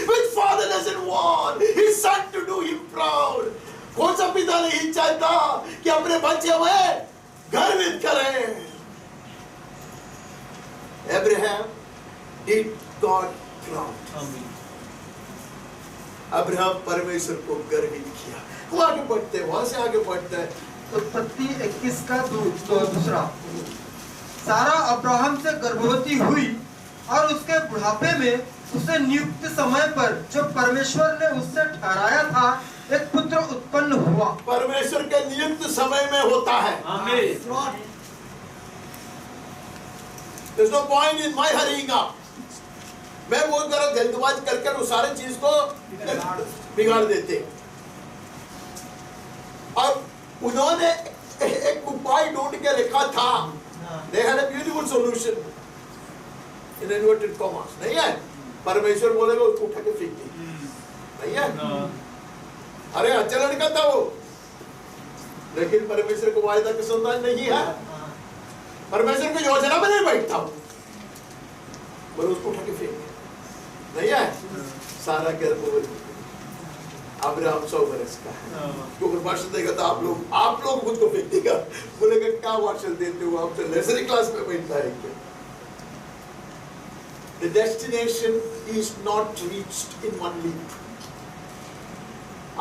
Which father doesn't want his son to do him proud? कौन सा पिता नहीं चाहता कि अपने बच्चे में गर्वित करें? Abraham did God proud. Abraham परमेश्वर को गर्वित किया। वो आगे बढ़ते हैं, वहां से आगे बढ़ते हैं। उत्पत्ति 21 का 2 सारा अब्राहम से गर्भवती हुई और उसके बुढ़ापे में उसे नियुक्त समय पर जो परमेश्वर ने उससे ठहराया था एक पुत्र उत्पन्न हुआ। परमेश्वर के नियुक्त समय में होता है। आमीन। There's no point in my hurrying up. मैं वो जरा जल्दबाज करके वो सारे चीज को बिगाड़ देते। और उन्होंने एक उपाय ढूंढ के लिखा था। They had a beautiful solution in inverted commas, नहीं है? परमेश्वर बोलेगा उसको उठा के फेंक दी, नहीं है? अरे अच्छा लड़का था वो, लेकिन परमेश्वर को वायदा का संतान नहीं है, परमेश्वर की योजना में नहीं बैठता वो, बोले उसको उठा के फेंक दिया, नहीं है? सारा गर्भवती, अब्राहम 100 वर्ष का है, तो भाषण देगा तो आप लोग खुद को फेंक देगा, बोलेगा क्या भाषण देते हो आप, तो नर्सरी क्लास में बैठता है क्या? The destination is not reached in one leap.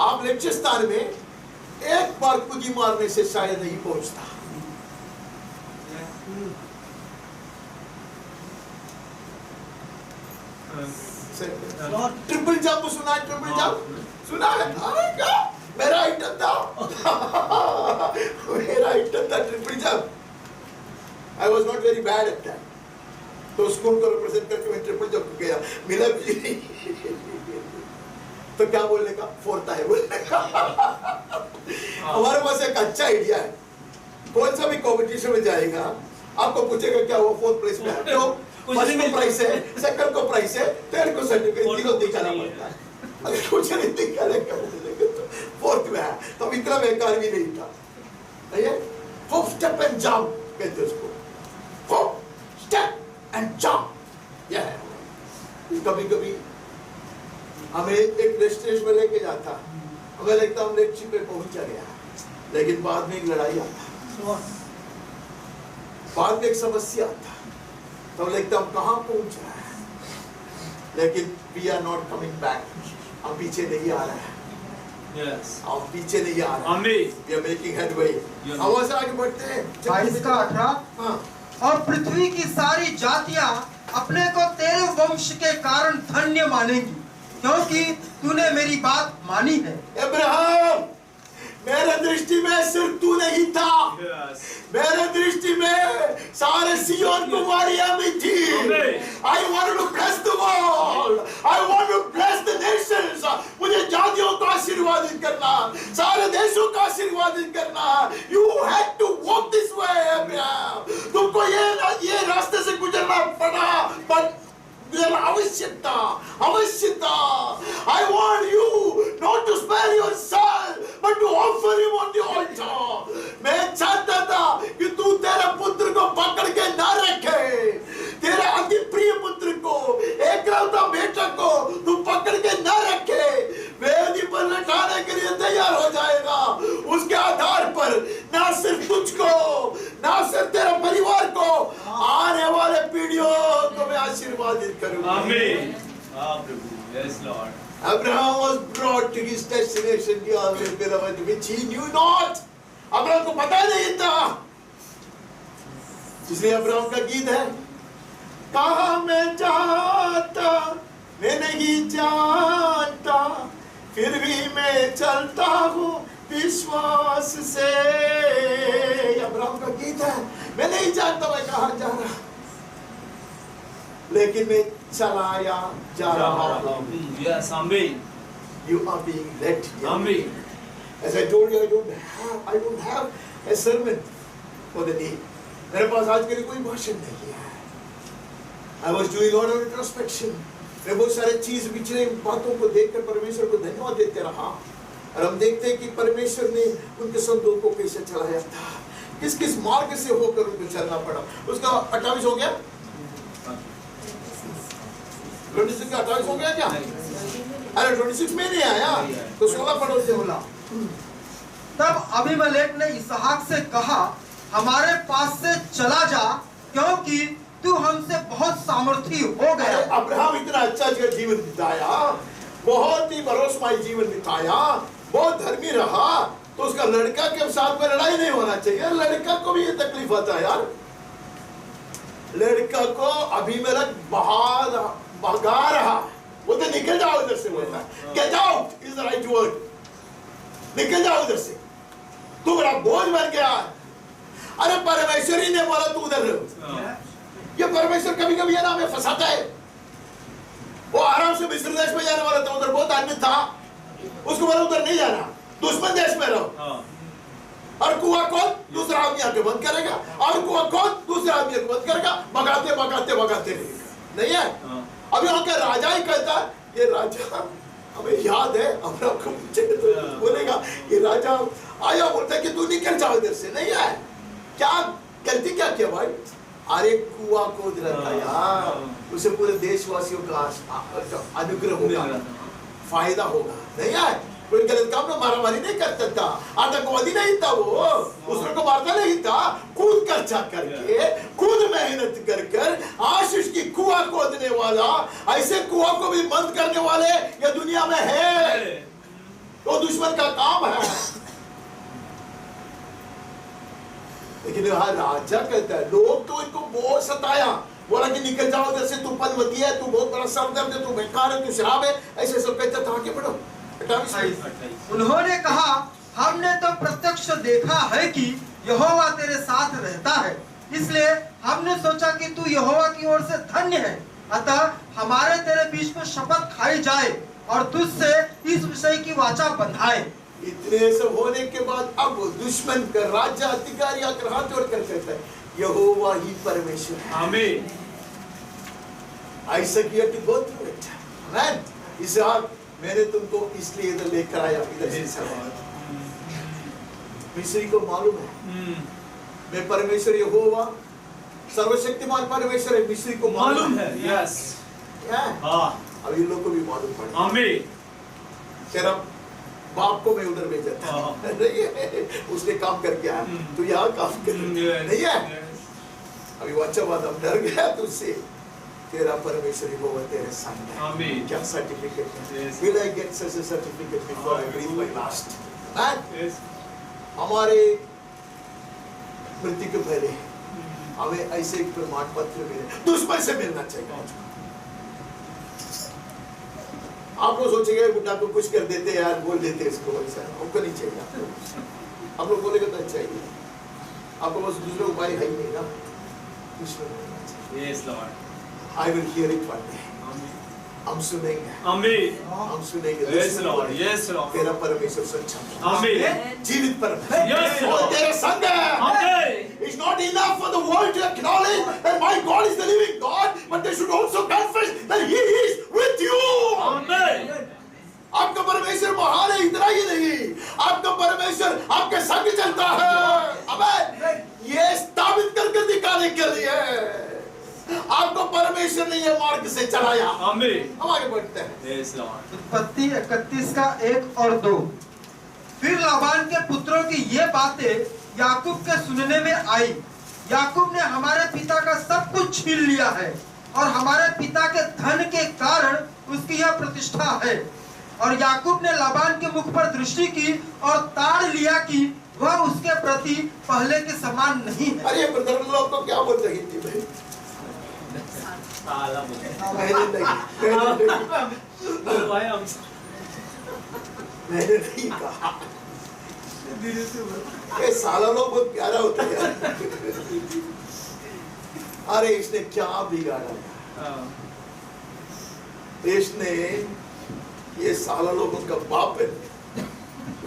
आप लक्ष्य स्थान में एक बार कुदी मारने से शायद नहीं पहुंचता। ट्रिपल जंप सुना है? ट्रिपल जंप सुना है? अरे क्या मेरा आइटम था मेरा आइटम था triple jump. I was not very bad at that. तो स्कूल को रिप्रेजेंट करके मैं ट्रिपल जंप गया, मिला भी नहीं तो क्या बोलने का, फोर्थ है बोलने का। हमारे पास एक अच्छा आइडिया है, कौन सा भी कंपटीशन में जाएगा आपको पूछेगा क्या वो फोर्थ प्लेस में आते हो, फर्स्ट को प्राइस है, सेकंड को प्राइस है, थर्ड को सर्टिफिकेट, तीनों दिखाना पड़ता है। अगर कुछ नहीं दिखाने का बोलेगा तो फोर्थ में है, तो इतना बेकार भी नहीं था, नहीं है? होप स्टेप एंड जंप कहते हैं उसको, होप स्टेप एंड जंप। यह है कभी कभी हमें एक डेस्टिनेशन में लेके जाता, हमें लगता हम लक्ष्य पे पहुंचा गया, लेकिन बाद में एक लड़ाई आता, बाद में एक समस्या आता, तो लगता हम कहां पहुंच रहे हैं, लेकिन we are not coming back, हम पीछे नहीं आ रहे हैं, हम पीछे नहीं आ रहे हैं, we are making headway, आवाज आगे बढ़ते हैं। 22 का 18, और पृथ्वी की सारी जातियां अपने को तेरे वंश के कारण धन्य मानेंगी, क्योंकि तूने मेरी बात मानी है। अब्राहम, मेरे दृष्टि में सिर्फ तू नहीं था, मेरे दृष्टि में सारे सियोन कुमारियां भी थी। I want to bless the world, I want to bless the nations। मुझे जातियों को आशीर्वादित करना, सारे देशों का आशीर्वादित करना। You had to walk this way, Abraham. तुमको ये रास्ते से गुजरना पड़ा, पर आवश्यकता। I want you not to spare your son, but to offer him on the altar। मैं चाहता था कि तू तेरे पुत्र को पकड़ के ना रखे, तेरे अति प्रिय पुत्र को, एकलौता बेटा को तू पकड़ के ना रखे, वेदी पर लटाने के लिए तैयार हो जाएगा। उसके आधार पर ना सिर्फ तुझको, ना सिर्फ तेरे परिवार को, आने वाले पीढ़ियों को मैं आशीर्वादित करूंगा। आमीन। Yes, Lord. Abraham was brought to his destination, beloved, which he knew not। Abraham को पता नहीं था, इसलिए अब्राहम का गीत है, कहाँ मैं जाता मैं नहीं जानता, फिर भी मैं चलता हूँ विश्वास से। अब्राहम का गीत है, मैं नहीं जानता मैं कहाँ जा रहा, लेकिन मैं चलाया जा रहा हूँ। Yes, Amen. You are being led। Amen. As I told you, I don't have a sermon for the day। मेरे पास आज के लिए कोई भाषण नहीं है। I was doing a lot of introspection। मैं बहुत सारे चीज पिछले बातों को देखकर परमेश्वर को धन्यवाद देते रहा, और हम देखते हैं कि परमेश्वर ने उनके संतों को कैसे चलाया था, किस किस मार्ग से होकर उनको चलना पड़ा। उसका 28 हो गया, 26 का 28 हो गया क्या? अरे 26 में नहीं आया, तो 16 पढ़ो। 16। तब अबीमेलेक ने इसहाक से कहा, हमारे पास से चला जा, क्योंकि तू हमसे बहुत सामर्थी हो गया। अब्राहम इतना अच्छा जीवन बिताया, बहुत ही भरोसेमंद जीवन बिताया, बहुत धर्मी रहा, तो उसका लड़का के साथ में लड़ाई नहीं होना चाहिए। लड़का को भी ये तकलीफ आता है यार, लड़का को अबीमेलेक भगा रहा, वो तो निकल जाओ इधर से, बोलता है get out is the right word, निकल जाओ इधर से, तू बड़ा बोझ बन गया। अरे परमेश्वर ही ने बोला तू उधर रहो। ये परमेश्वर कभी कभी ना हमें फंसाता है। वो आराम से मिस्र देश में जाने वाला था, उधर बहुत आदमी था, उसको बोला उधर नहीं जाना, दुश्मन देश में रहो। और कुआं कौन? दूसरा आदमी आके बंद करेगा, और कुआं कौन? दूसरा आदमी आके बंद करेगा, भगाते भगाते भगाते नहीं है। अब यहाँ का राजा ही कहता है, ये राजा हमें याद है, हमरा को तो बोलेगा ये राजा आया, बोलता है कि तू निकल जाओ इधर से, नहीं आया, क्या गलती क्या किया भाई? अरे कुआं खोद रहा था यार, उसे पूरे देशवासियों का अनुग्रह होगा, फायदा होगा, नहीं आया, कोई गलत काम ना, मारामारी नहीं करता था, आतंकवादी नहीं था वो, उसने को मारता नहीं था, कूद खर्चा करके, खुद मेहनत कर कर आशीष की कुआं खोदने वाला, ऐसे कुआं को भी बंद करने वाले ये दुनिया में है, तो दुश्मन का काम है। लेकिन यहाँ राजा कहता है, लोग तो इनको बहुत सताया, बोला कि निकल जाओ उधर से, तू पदवती है, तू बहुत बड़ा सरदर्द है, तू बेकार है, तू शराब है, ऐसे सब कहता था, आगे बढ़ो। उन्होंने कहा, हमने तो प्रत्यक्ष देखा है कि यहोवा तेरे साथ रहता है, इसलिए हमने सोचा कि तू यहोवा की ओर से धन्य है, अतः हमारे तेरे बीच में शपथ खाई जाए और तुझसे इस विषय की वाचा बंधाए। इतने सब होने के बाद अब दुश्मन का राज्य अधिकारी आकर हाथ जोड़कर कहता है, यहोवा ही परमेश्वर है। आमीन। ऐसा किया कि बहुत अच्छा है। इसहाक, मैंने तुमको इसलिए इधर लेकर आया, इधर से मिस्री को मालूम है मैं परमेश्वर यहोवा सर्वशक्तिमान परमेश्वर है, मिस्री को मालूम है। यस, अब इन लोग को भी मालूम पड़ा। आमीन। तेरा बाप को मैं उधर भेजा था, नहीं है, उसने काम करके आया, तू यहाँ काम कर, नहीं है। अभी वो अच्छा बात, हम डर गया तुझसे, तेरा परमेश्वर यहोवा तेरे साथ है। आमीन। क्या सर्टिफिकेट है? Will I get such a certificate before I breathe my last? हमारे मृत्यु के पहले हमें ऐसे एक प्रमाण पत्र मिले, दुश्मन से मिलना चाहिए। आप लोग सोचेंगे बुढ़ा को कुछ कर देते यार, बोल देते इसको, ऐसा हमको नहीं चाहिए। आप लोग बोलेगे तो अच्छा ही, आपको बस दूसरे उपाय है ही नहीं ना, दुश्मन मिलना चाहिए। Yes, Lord. I will hear it one day. हम सुनेंगे, आमीन। हम सुनेंगे। Yes, Lord. Yes, Lord. तेरा परमेश्वर सच्चा है, आमीन। जीवित परमेश्वर, Yes, Lord. और तेरे संग है। आमीन। It's not enough for the world to acknowledge that my God is the living God, but they should also confess that He is with you. आमीन। आपका परमेश्वर महान है, इतना ही नहीं, आपका परमेश्वर आपके संग चलता है। अबे ये स्थापित करके दिखाने के लिए आपको परमेश्वर ने ये मार्ग से चलाया। आमीन। हम आगे बढ़ते हैं। Yes, Lord. उत्पत्ति 31 का 1 और 2। फिर लाबान के पुत्रों की ये बातें याकूब के सुनने में आई, याकूब ने हमारे पिता का सब कुछ छीन लिया है और हमारे पिता के धन के कारण उसकी यह प्रतिष्ठा है। और याकूब ने लाबान के मुख पर दृष्टि की और ताड़ लिया कि वह उसके प्रति पहले के समान नहीं है। अरे ब्रदर लोग को क्या बोल रही थी भाई? मैंने नहीं कहा, ये साला लोग बहुत प्यारा होता है। अरे इसने क्या बिगाड़ा, इसने ये साला लोगों का बाप है,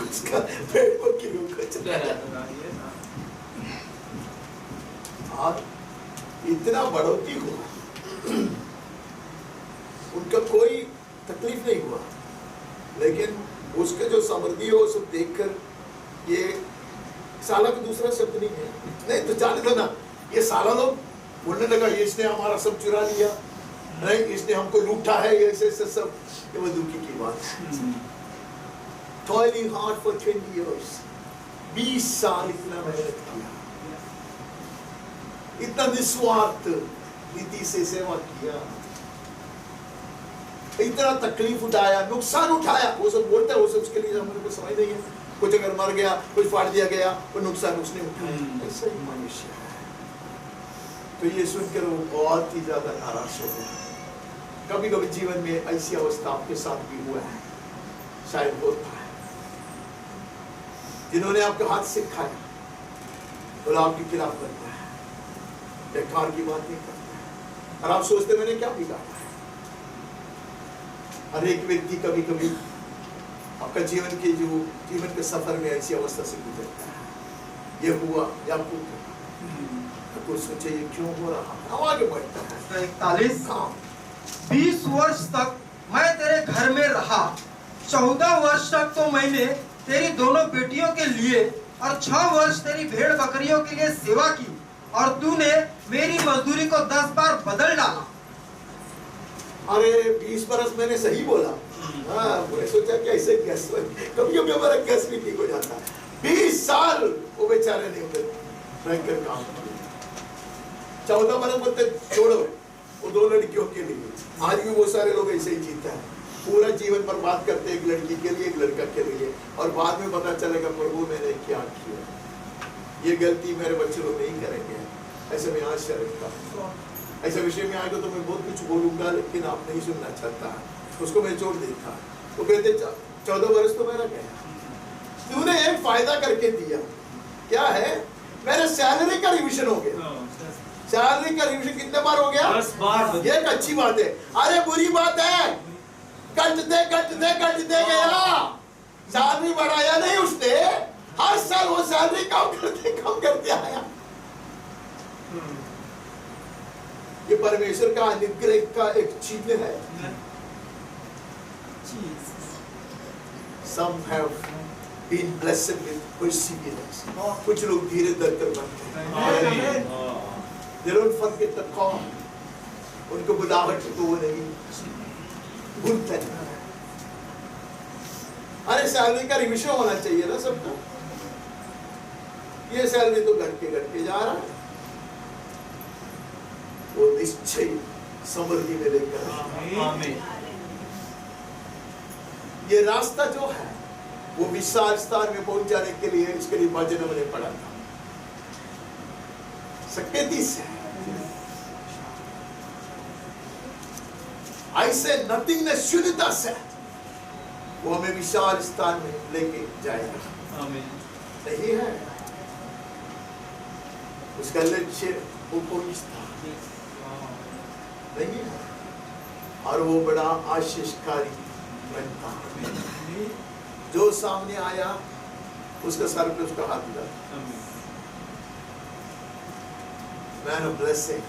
उसका पेट को क्यों कचरा, और इतना बढ़ोतरी हुआ, उनका कोई तकलीफ नहीं हुआ, लेकिन उसके जो समृद्धि हो सब देखकर ये साला का दूसरा शब्द नहीं है, नहीं तो जाने दो ना, ये साला लोग बोलने लगा इसने हमारा सब चुरा लिया, नहीं इसने हमको लूटा है, ऐसे सब, ये वो दुखी की बात है। Toiling hard for 20 years, 20 साल इतना मेहनत किया, इतना निस्वार्थ नीति से सेवा किया, इतना तकलीफ उठाया, नुकसान उठाया, वो सब बोलते हैं, वो सब उसके लिए हमारे को समझ नहीं है, कुछ अगर मर गया, कुछ फाड़ दिया गया, वो नुकसान उसने उठाया, ऐसा ही मनुष्य है। तो ये सुनकर वो बहुत ही ज्यादा नाराज हो गया। कभी कभी जीवन में ऐसी अवस्था आपके साथ भी हुआ है, शायद होता है, जिन्होंने आपके हाथ से खाया, बोला आपके खिलाफ करता है, बेकार की बात नहीं करता है, और आप सोचते मैंने क्या बिगाड़ा है। हर एक व्यक्ति कभी कभी आपका जीवन के सफर में ऐसी अवस्था से गुजरता है। ये हुआ याकूब को, कुछ सोचे ये क्यों हो रहा है। आगे बढ़ता है 41। 20 वर्ष तक मैं तेरे घर में रहा। 14 वर्ष तक तो मैंने तेरी दोनों बेटियों के लिए और 6 वर्ष तेरी भेड़ बकरियों के लिए सेवा की, और तूने मेरी मजदूरी को 10 बार बदल डाला। अरे 20 बरस मैंने सही बोला। हाँ, मैंने सोचा कि ऐसे गैस कभी कभी हमारा गैस भी ठीक हो जाता है। 20 साल वो बेचारे ने उधर भयंकर काम किया। 14 बरस मतलब छोड़ो वो 2 लड़कियों के लिए। आज भी बहुत सारे लोग ऐसे ही जीते हैं, पूरा जीवन बर्बाद करते हैं एक लड़की के लिए, एक लड़का के लिए, और बाद में पता चलेगा प्रभु मैंने क्या किया, ये गलती मेरे बच्चे लोग नहीं करेंगे। ऐसे में आशा रखता हूं। ऐसे विषय में आएगा तो मैं बहुत कुछ बोलूंगा, लेकिन आप नहीं सुनना चाहता, उसको मैं छोड़ देता। वो कहते 14 वर्ष तो मेरा गया, तूने एक फायदा करके दिया। क्या है? मेरे सैलरी का रिविजन हो गया। सैलरी का रिविजन कितने बार हो गया? 10 बार। ये एक अच्छी बात है। अरे बुरी बात है, कट दे गया। सैलरी बढ़ाया नहीं उसने, हर साल वो सैलरी कम करते आया। ये परमेश्वर का अनुग्रह का एक चिन्ह है। Some have been blessed with perseverance. कुछ लोग धीरे धरकर बनते हैं। They don't forget the call. उनको बुलाहट को वो नहीं भूलते नहीं। अरे सैलरी का रिविजन होना चाहिए ना सबको। ये सैलरी तो घट के जा रहा है। वो निश्चय समृद्धि में लेकर आमीन। ये रास्ता जो है वो विशाल स्थान में पहुंच जाने के लिए, इसके लिए भजन हमने पढ़ा था। संकेती से ऐसे नथिंगनेस, शून्यता से वो हमें विशाल स्थान में लेके जाएगा। सही है, उसका लक्ष्य वो पहुंचता नहीं है, और वो बड़ा आशीषकारी बनता। जो सामने आया उसका सर पे उसका हाथ लगा। मैन ऑफ ब्लेसिंग,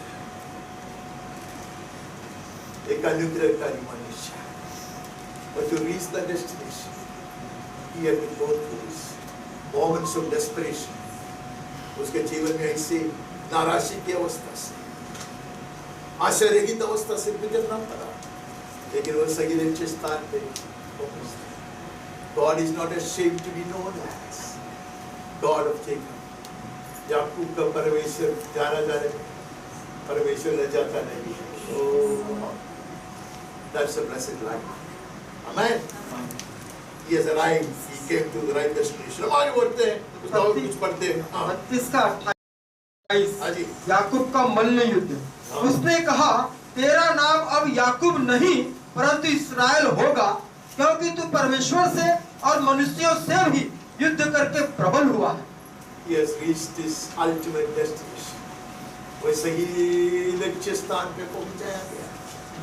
एक अनुग्रहकारी मनुष्य। But to reach the destination, he had to go through this moments of desperation. उसके जीवन में ऐसे नाराज़गी की अवस्था से, आश्चर्यचकित अवस्था से गुजरना पड़ा, लेकिन वो सही लक्ष्य स्थान पे पहुंचा। God is not ashamed to be known as God of Jacob. याकूब का परमेश्वर जाना जाने, परमेश्वर लजाता नहीं है। Oh, that's a blessed life. Amen. He has arrived. He came to the right destination. हम आगे बढ़ते हैं, कुछ पढ़ते हैं। 32 का 28 याकूब का मल्ल युद्ध। उसने कहा, तेरा नाम अब याकूब नहीं परंतु इस्राएल होगा, क्योंकि तू परमेश्वर से और मनुष्यों से भी युद्ध करके प्रबल हुआ है। He has reached his ultimate destination. वो सही लक्ष्य स्थान पे पहुंच गया।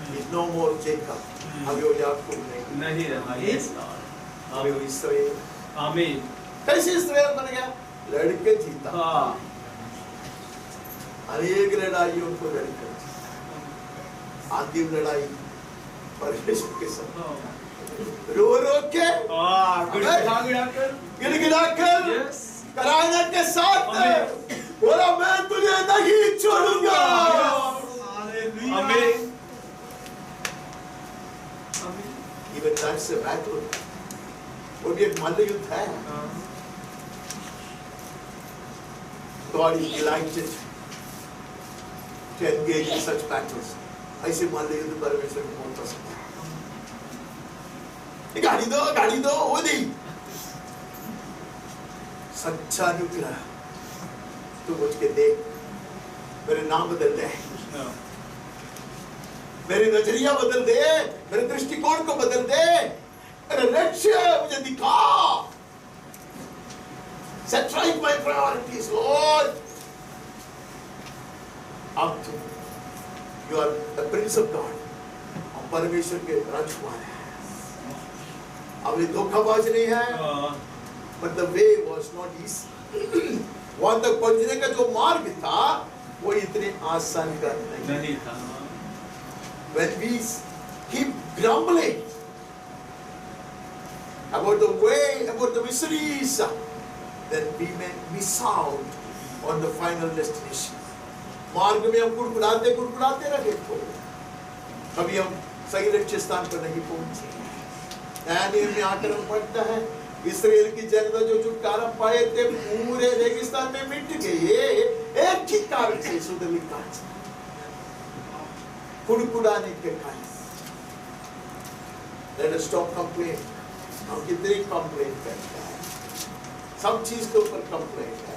He is no more Jacob. अभी वो याकूब नहीं रहा। अभी वो इस्राएल। आमीन। कैसे इस्राएल बन गया? लड़के जीता। अनेक लड़ाइयों को लड़कर जीता। अंतिम लड़ाई परमेश्वर के साथ रो के गिड़गिड़ाकर कराने के साथ बोला, मैं तुझे नहीं छोड़ूंगा। आमीन। Even that's a battle. वो भी एक मल्ल युद्ध है। God is delighted to engage in such battles. ऐसे मल्ल युद्ध परमेश्वर को बहुत पसंद है। गाड़ी दो, वो नहीं। सच्चा अनुग्रह तू मुझके देख, मेरे नाम बदल दे, मेरे नजरिया बदल दे, मेरे दृष्टिकोण को बदल दे, मेरे लक्ष्य मुझे दिखा। Set right my priorities, Lord. अब तुम, you are the Prince of God. हम परमेश्वर के राजकुमार हैं। अब ये धोखाबाज नहीं है, but the way was not easy. वहां तक पहुंचने का जो मार्ग था वो इतने आसान का नहीं था। when we keep grumbling about the way, about the miseries, then we may miss out on the final destination. मार्ग में हम कुड़कुड़ाते कुड़कुड़ाते रहे तो कभी हम सही लक्ष्य स्थान पर नहीं पहुंचे। नया नियम में आकर हम पढ़ता है इस्राएल की जनता जो छुटकारा पाए थे पूरे रेगिस्तान में मिट गए एक ही कारण से, सुधली कारण से, कुड़कुड़ाने के कारण। Let us stop complaining. हम कितनी कंप्लेन करते हैं, सब चीज के ऊपर कंप्लेन है।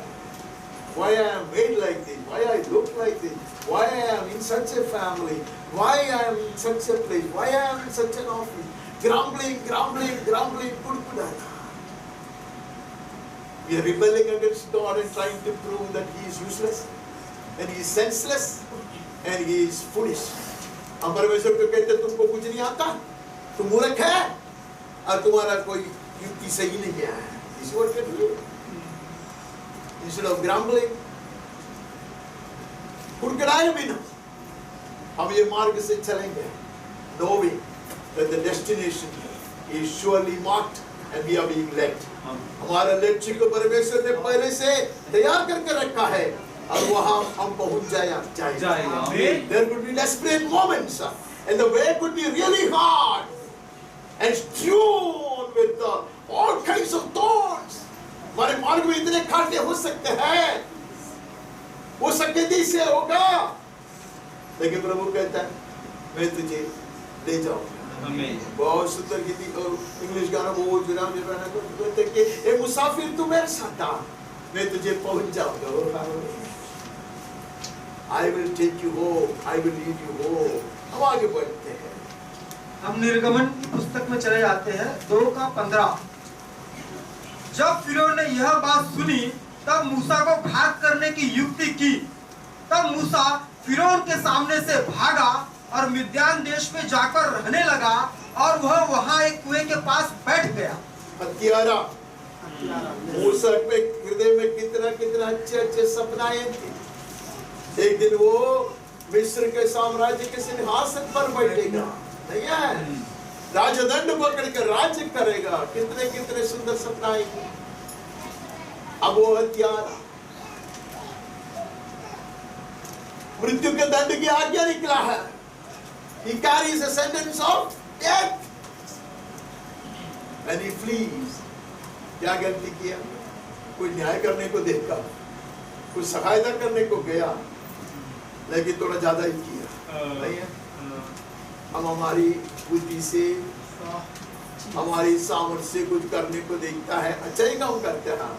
Why I am made like this? Why I look like this? Why I am in such a family? Why I am in such a place? Why I am in such an office? Grumbling, grumbling, grumbling, कुड़कुड़ाना। We are rebelling against God and trying to prove that He is useless, and He is senseless, and He is foolish. हम परमेश्वर को कहते तुमको कुछ नहीं आता, तुम मूर्ख है, और तुम्हारा कोई युक्ति सही नहीं है। This is what we do. Instead of grumbling, कुड़कुड़ाए बिना हम ये मार्ग से चलेंगे, knowing that the destination is surely marked and we are being led. हमारा लक्ष्य को परमेश्वर ने पहले से तैयार करके रखा है और वहाँ हम पहुँच जाएगा। There could be desperate moments and the way could be really hard and strewn with all kinds of thorns. हमारे मार्ग में इतने कांटे हो सकते हैं, वो सकेती से होगा, लेकिन प्रभु कहता है मैं तुझे ले जाऊंगा। बहुत सुंदर गीत और इंग्लिश गाना बहुत विराम दे रहा है तो कहते कि ए मुसाफिर तू मेरे साथ आ, मैं तुझे पहुंच जाऊंगा। I will take you home, I will lead you home. हम आगे बढ़ते हैं। हम निर्गमन की पुस्तक में चले जाते हैं 2:15। जब फिरौन ने यह बात सुनी तब मूसा को घात करने की युक्ति की। तब मूसा फिरौन के सामने से भागा और मिद्यान देश में जाकर रहने लगा और वह वहां एक कुएं के पास बैठ गया। हत्यारा मूसा के हृदय में कितना कितना अच्छे अच्छे सपनाएं थी। एक दिन वो मिस्र के साम्राज्य के सिंहासन पर बैठेगा, नहीं है, राजदंड पकड़ कर राज्य करेगा, कितने कितने सुंदर सपनाएं थी। अब वो हत्यारा मृत्यु के दंड की आज्ञा निकला है। He carries a sentence of death and he flees. क्या गलती किया? कोई न्याय करने को देखा, कुछ सहायता करने को गया, लेकिन थोड़ा ज्यादा ही किया, नहीं है? हम हमारी बुद्धि से, हमारी सामर्थ्य से कुछ करने को देखता है, अच्छा ही काम करते हैं,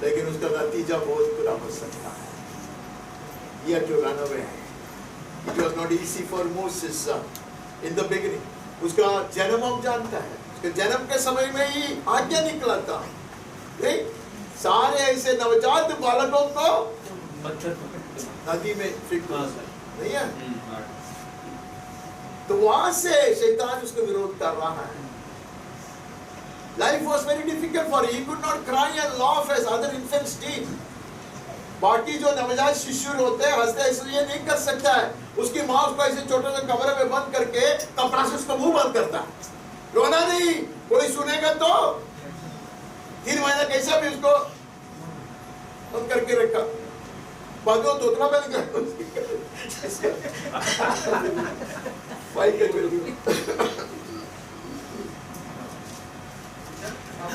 लेकिन उसका नतीजा बहुत बुरा हो सकता है। Yet to run away. It was not easy for Moses in the beginning. उसका जन्म हम जानता है, उसके जन्म के समय में ही आज्ञा निकला था, नहीं? सारे ऐसे नवजात बालकों को नदी में फेंक नहीं है, तो वहां से शैतान उसको विरोध कर रहा है। Life was very difficult for him. He could not cry and laugh as other infants did. बाकी जो नवजात शिशु होते हैं हंसते इसलिए नहीं कर सकता है, उसकी माँ उसको ऐसे छोटे से कमरे में बंद करके कपड़ा से उसका मुंह बंद करता है, रोना नहीं, कोई सुनेगा तो 3 महीना कैसा भी उसको बंद करके रखा, बाद में तोतला बन गया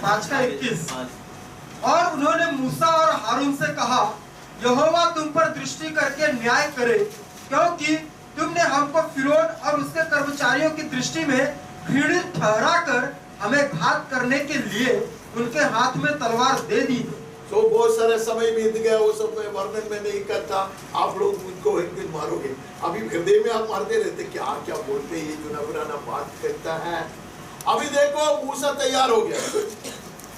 5:21। और उन्होंने मूसा और हारून से कहा, यहोवा तुम पर दृष्टि करके न्याय करे, क्योंकि तुमने हमको फिरौन और उसके कर्मचारियों की दृष्टि में घृणित ठहराकर हमें घात करने के लिए उनके हाथ में तलवार दे दी। तो बहुत सारा समय बीत गया, वो सब मैं वर्णन में नहीं करता, आप लोग मुझको एक दिन मारोगे, अभी हृदय में आप मारते रहते, क्या क्या बोलते ये जो नबराना बात करता है। अभी देखो मूसा तैयार हो गया,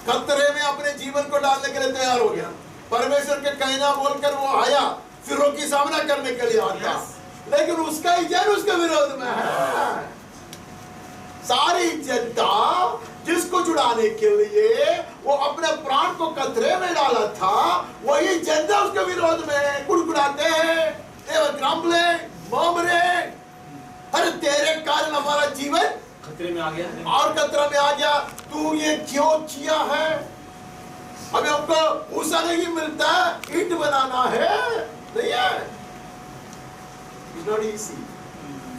खतरे में अपने जीवन को डालने के लिए तैयार हो गया, परमेश्वर के कहना बोलकर वो आया, फिरौन की सामना करने के लिए आता, लेकिन उसका ही जन उसके विरोध में है। सारी जनता जिसको छुड़ाने के लिए वो अपने प्राण को खतरे में डाला था, वही जनता उसके विरोध में कुड़कुड़ाते हैं, they were grumbling, murmuring, हर और तेरे कारण हमारा जीवन खतरे में आ गया है। और खतरा में आ गया। तू ये क्यों किया है? अभी हमको मूसा नहीं मिलता, ईंट बनाना है नहीं है। It's not easy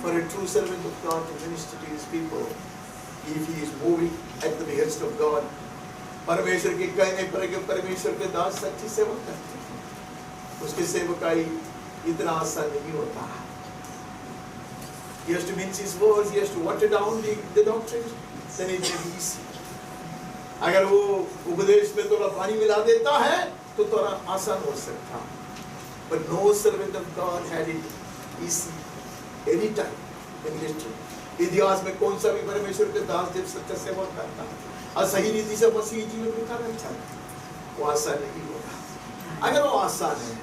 for a true servant of God to minister to his people if he is moving at the behest of God. परमेश्वर के कहने पर कि परमेश्वर के दास सच्ची सेवा करते हैं, उसकी सेवकाई इतना आसान नहीं होता। He has to mince his words, he has to water down the doctrine, then it will be easy. अगर वो उपदेश में थोड़ा पानी मिला देता है तो थोड़ा आसान हो सकता। But no servant of God had it easy any time in history. इतिहास में कौन सा भी परमेश्वर के दास जब सच्चा सेवा करता और सही रीति से मसीही जीवन बिताना चाहता, वो आसान नहीं होगा। अगर वो आसान है,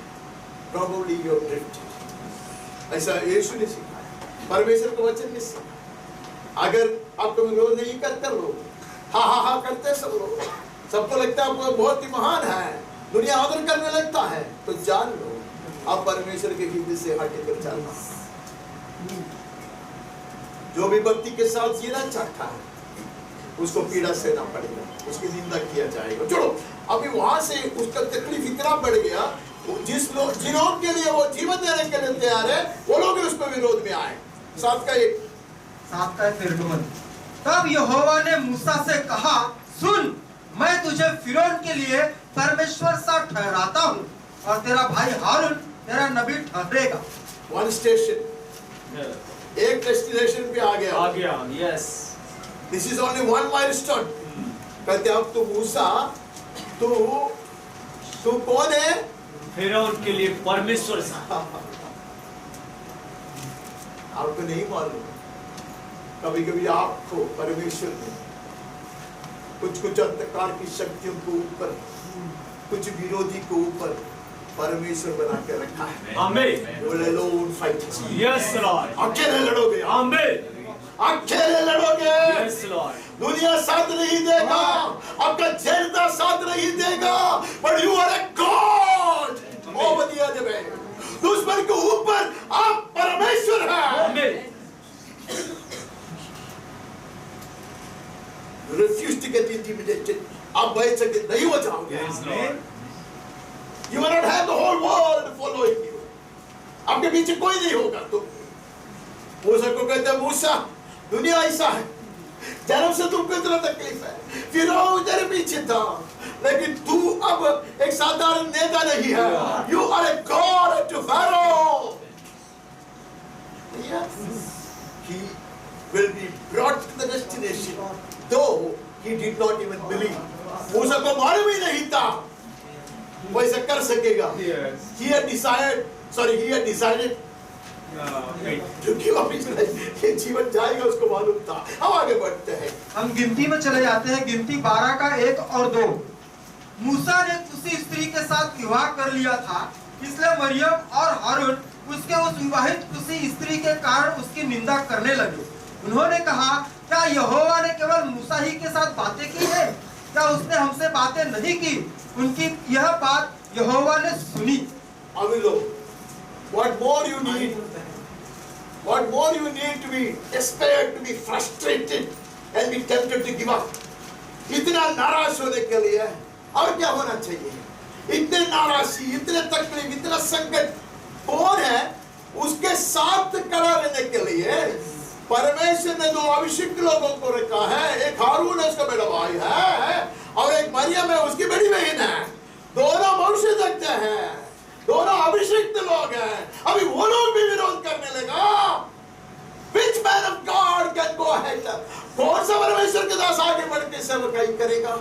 probably you have drifted। ऐसा यीशु ने सिखाया, परमेश्वर का वचन ने सिखाया। अगर आपको विरोध नहीं करते लोग, हा करते सब लोग, सबको लगता है आपको बहुत ही महान है, दुनिया आदर करने लगता है, तो जान लो आप परमेश्वर के विधि से हटकर चलना। जो भी भक्ति के साथ जीना चाहता है उसको पीड़ा सहना पड़ेगा, उसकी निंदा किया जाएगा। चलो अभी वहां से उसका तकलीफ इतना बढ़ गया, जिन के लिए वो जीवन देने के लिए तैयार है, वो लोग उसको विरोध में आए। 7 का 1 निर्गमन। तब यहोवा ने मूसा से कहा, सुन, मैं तुझे फिरौन के लिए परमेश्वर सा ठहराता हूँ और तेरा भाई हारून तेरा नबी ठहरेगा। वन स्टेशन, एक डेस्टिनेशन पे आ गया। Yes, this is only one milestone. कहते अब तू मूसा, तू कौन है? फिरौन के लिए परमेश्वर सा। आपको नहीं मालूम, कभी कभी आपको परमेश्वर ने कुछ अंधकार की शक्तियों को ऊपर, कुछ विरोधी को ऊपर परमेश्वर बना के रखा है। आमीन। You will alone fight. Yes Lord. अकेले लड़ोगे। आमीन। अकेले लड़ोगे। Yes Lord. दुनिया साथ नहीं देगा, आपका चेहरा साथ नहीं देगा, but you are a God over the other way. दुश्मन के ऊपर आप परमेश्वर हैं। आमीन। You refuse to get intimidated. आप भय से नहीं हो जाओगे। Yes, Lord. You will not have the whole world following you. आपके पीछे कोई नहीं होगा। तो मूसा को कहते हैं, मूसा दुनिया ऐसा है, जन्म से तुमको इतना तकलीफ है, फिरौन तेरे पीछे था, लेकिन तू अब एक साधारण नेता नहीं है। You are a God to Pharaoh. Yes. He will be brought to the destination, though he did not even believe. मूसा को मालूम ही नहीं था वो ऐसा कर सकेगा। He had decided to give up his life. ये जीवन जाएगा उसको मालूम था। हम आगे बढ़ते हैं। हम गिनती में चले जाते हैं, गिनती 12 का 1 और 2। मूसा ने उसी स्त्री के साथ विवाह कर लिया था, इसलिए मरियम और हारून उसके उस विवाहित उसी स्त्री के कारण उसकी निंदा करने लगे। उन्होंने कहा, क्या यहोवा ने केवल मूसा ही के साथ बातें की है? क्या उसने हमसे बातें नहीं की? उनकी यह बात यहोवा ने सुनी। अभी लोग, what more you need to be despair, to be frustrated and be tempted to give up. इतना नाराज होने के लिए और क्या होना चाहिए? इतने नाराजी, इतने तकलीफ, इतना संकट कौन है? उसके साथ खड़ा रहने के लिए परमेश्वर ने 2 अभिषिक्त लोगों को रखा है। एक हारून है, उसका बेटा भाई है, और एक मरियम है, उसकी बड़ी बहन है। दोनों भविष्य देखते हैं, दोनों अभिषिक्त लोग हैं। अभी वो लोग भी विरोध करने लगा। Which man of God can go ahead? कौन सा परमेश्वर के दास आगे बढ़ के सेवकाई करेगा?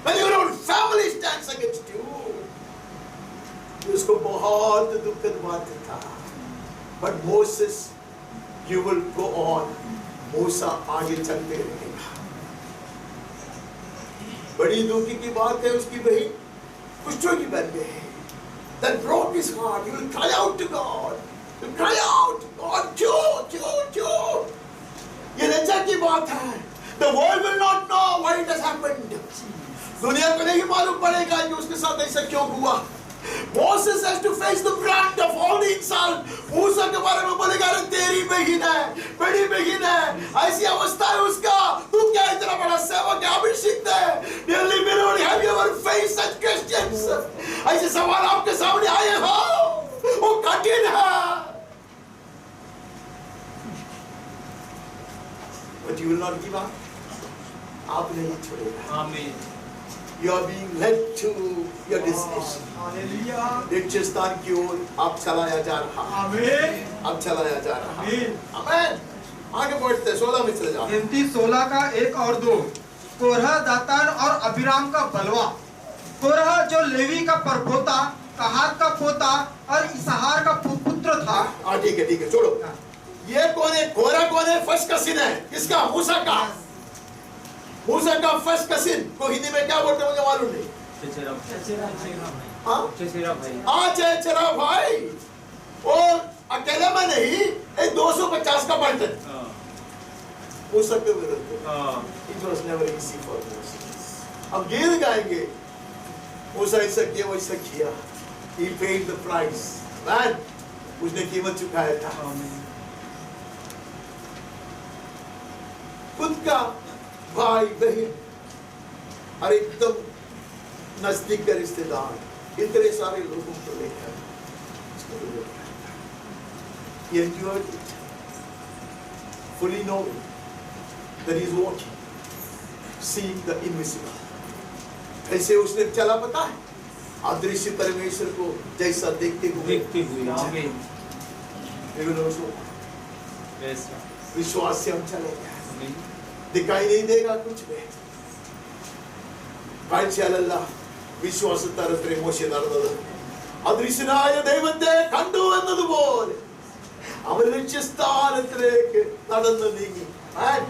When your own family stands against you, उसको बहुत दुखद बात था। But Moses, you will go on. मूसा आगे चलते रहेगा। बड़ी दुखी की बात है, उसकी बहन कुष्ठों की बन गई। That broke his heart. He will cry out to God. He will cry out, God, क्यों? ये लज्जा की बात है। The world will not know why it has happened. दुनिया को नहीं मालूम पड़ेगा कि उसके साथ ऐसा क्यों हुआ। Moses has to face the brunt of all the insult. मूसा के बारे में बोलेगा, अरे तेरी बहन है, बड़ी बहन है, ऐसी अवस्था है उसका, तू क्या इतना बड़ा सेवक है, अभिषिक्त है? Dearly beloved, have you ever faced such questions? ऐसे सवाल आपके सामने आए हो, वो कठिन है, but you will not give up. आप नहीं छोड़ेगा. आमीन. You are being led to your destination. नित्य स्थान की ओर आप चलाया जा रहा. आमीन. आप चलाया जा रहा. आमीन. आमीन. आगे बढ़ते 16 में चले जाओ. गिनती 16 का 1 और 2. कोरह, दातान और अबीराम का बलवा. कोरह जो लेवी का परपोता, कहात का पोता और इसहार का पुत्र था. ठीक है छोड़ो. ये कौन है? कोरह कौन है? फर्स्ट कसिन है किसका? मूसा का. मूसा का फर्स्ट कसिन को हिंदी में क्या बोलते हैं मुझे मालूम नहीं. चेचेरा भाई. और अकेले में नहीं, एक 250 का बर्तन मूसा के विरुद्ध. It was never easy for Moses. अब गीत गाएंगे, मूसा ऐसा किया, वैसा किया. He paid the price. Man, उसने कीमत चुकाया था. खुद का भाई बहन और एकदम नजदीक के रिश्तेदार, इतने सारे लोगों को लेकर he endured it, fully knowing that he is watching, seeing the invisible. ऐसे उसने चला, पता है, अदृश्य परमेश्वर को जैसा देखते हुए. आमीन. विश्वास से हम चलेंगे. दिखाई नहीं देगा कुछ भी. കാഴ്ചയല്ല, വിശ്വാസത്താലത്രേ മോശെ നടന്നത്. അദൃശ്യനായ ദൈവത്തെ കണ്ടു എന്നതുപോലെ അവൻ ലക്ഷ്യസ്ഥാനത്തിലേക്ക് നടന്നു നീങ്ങി. And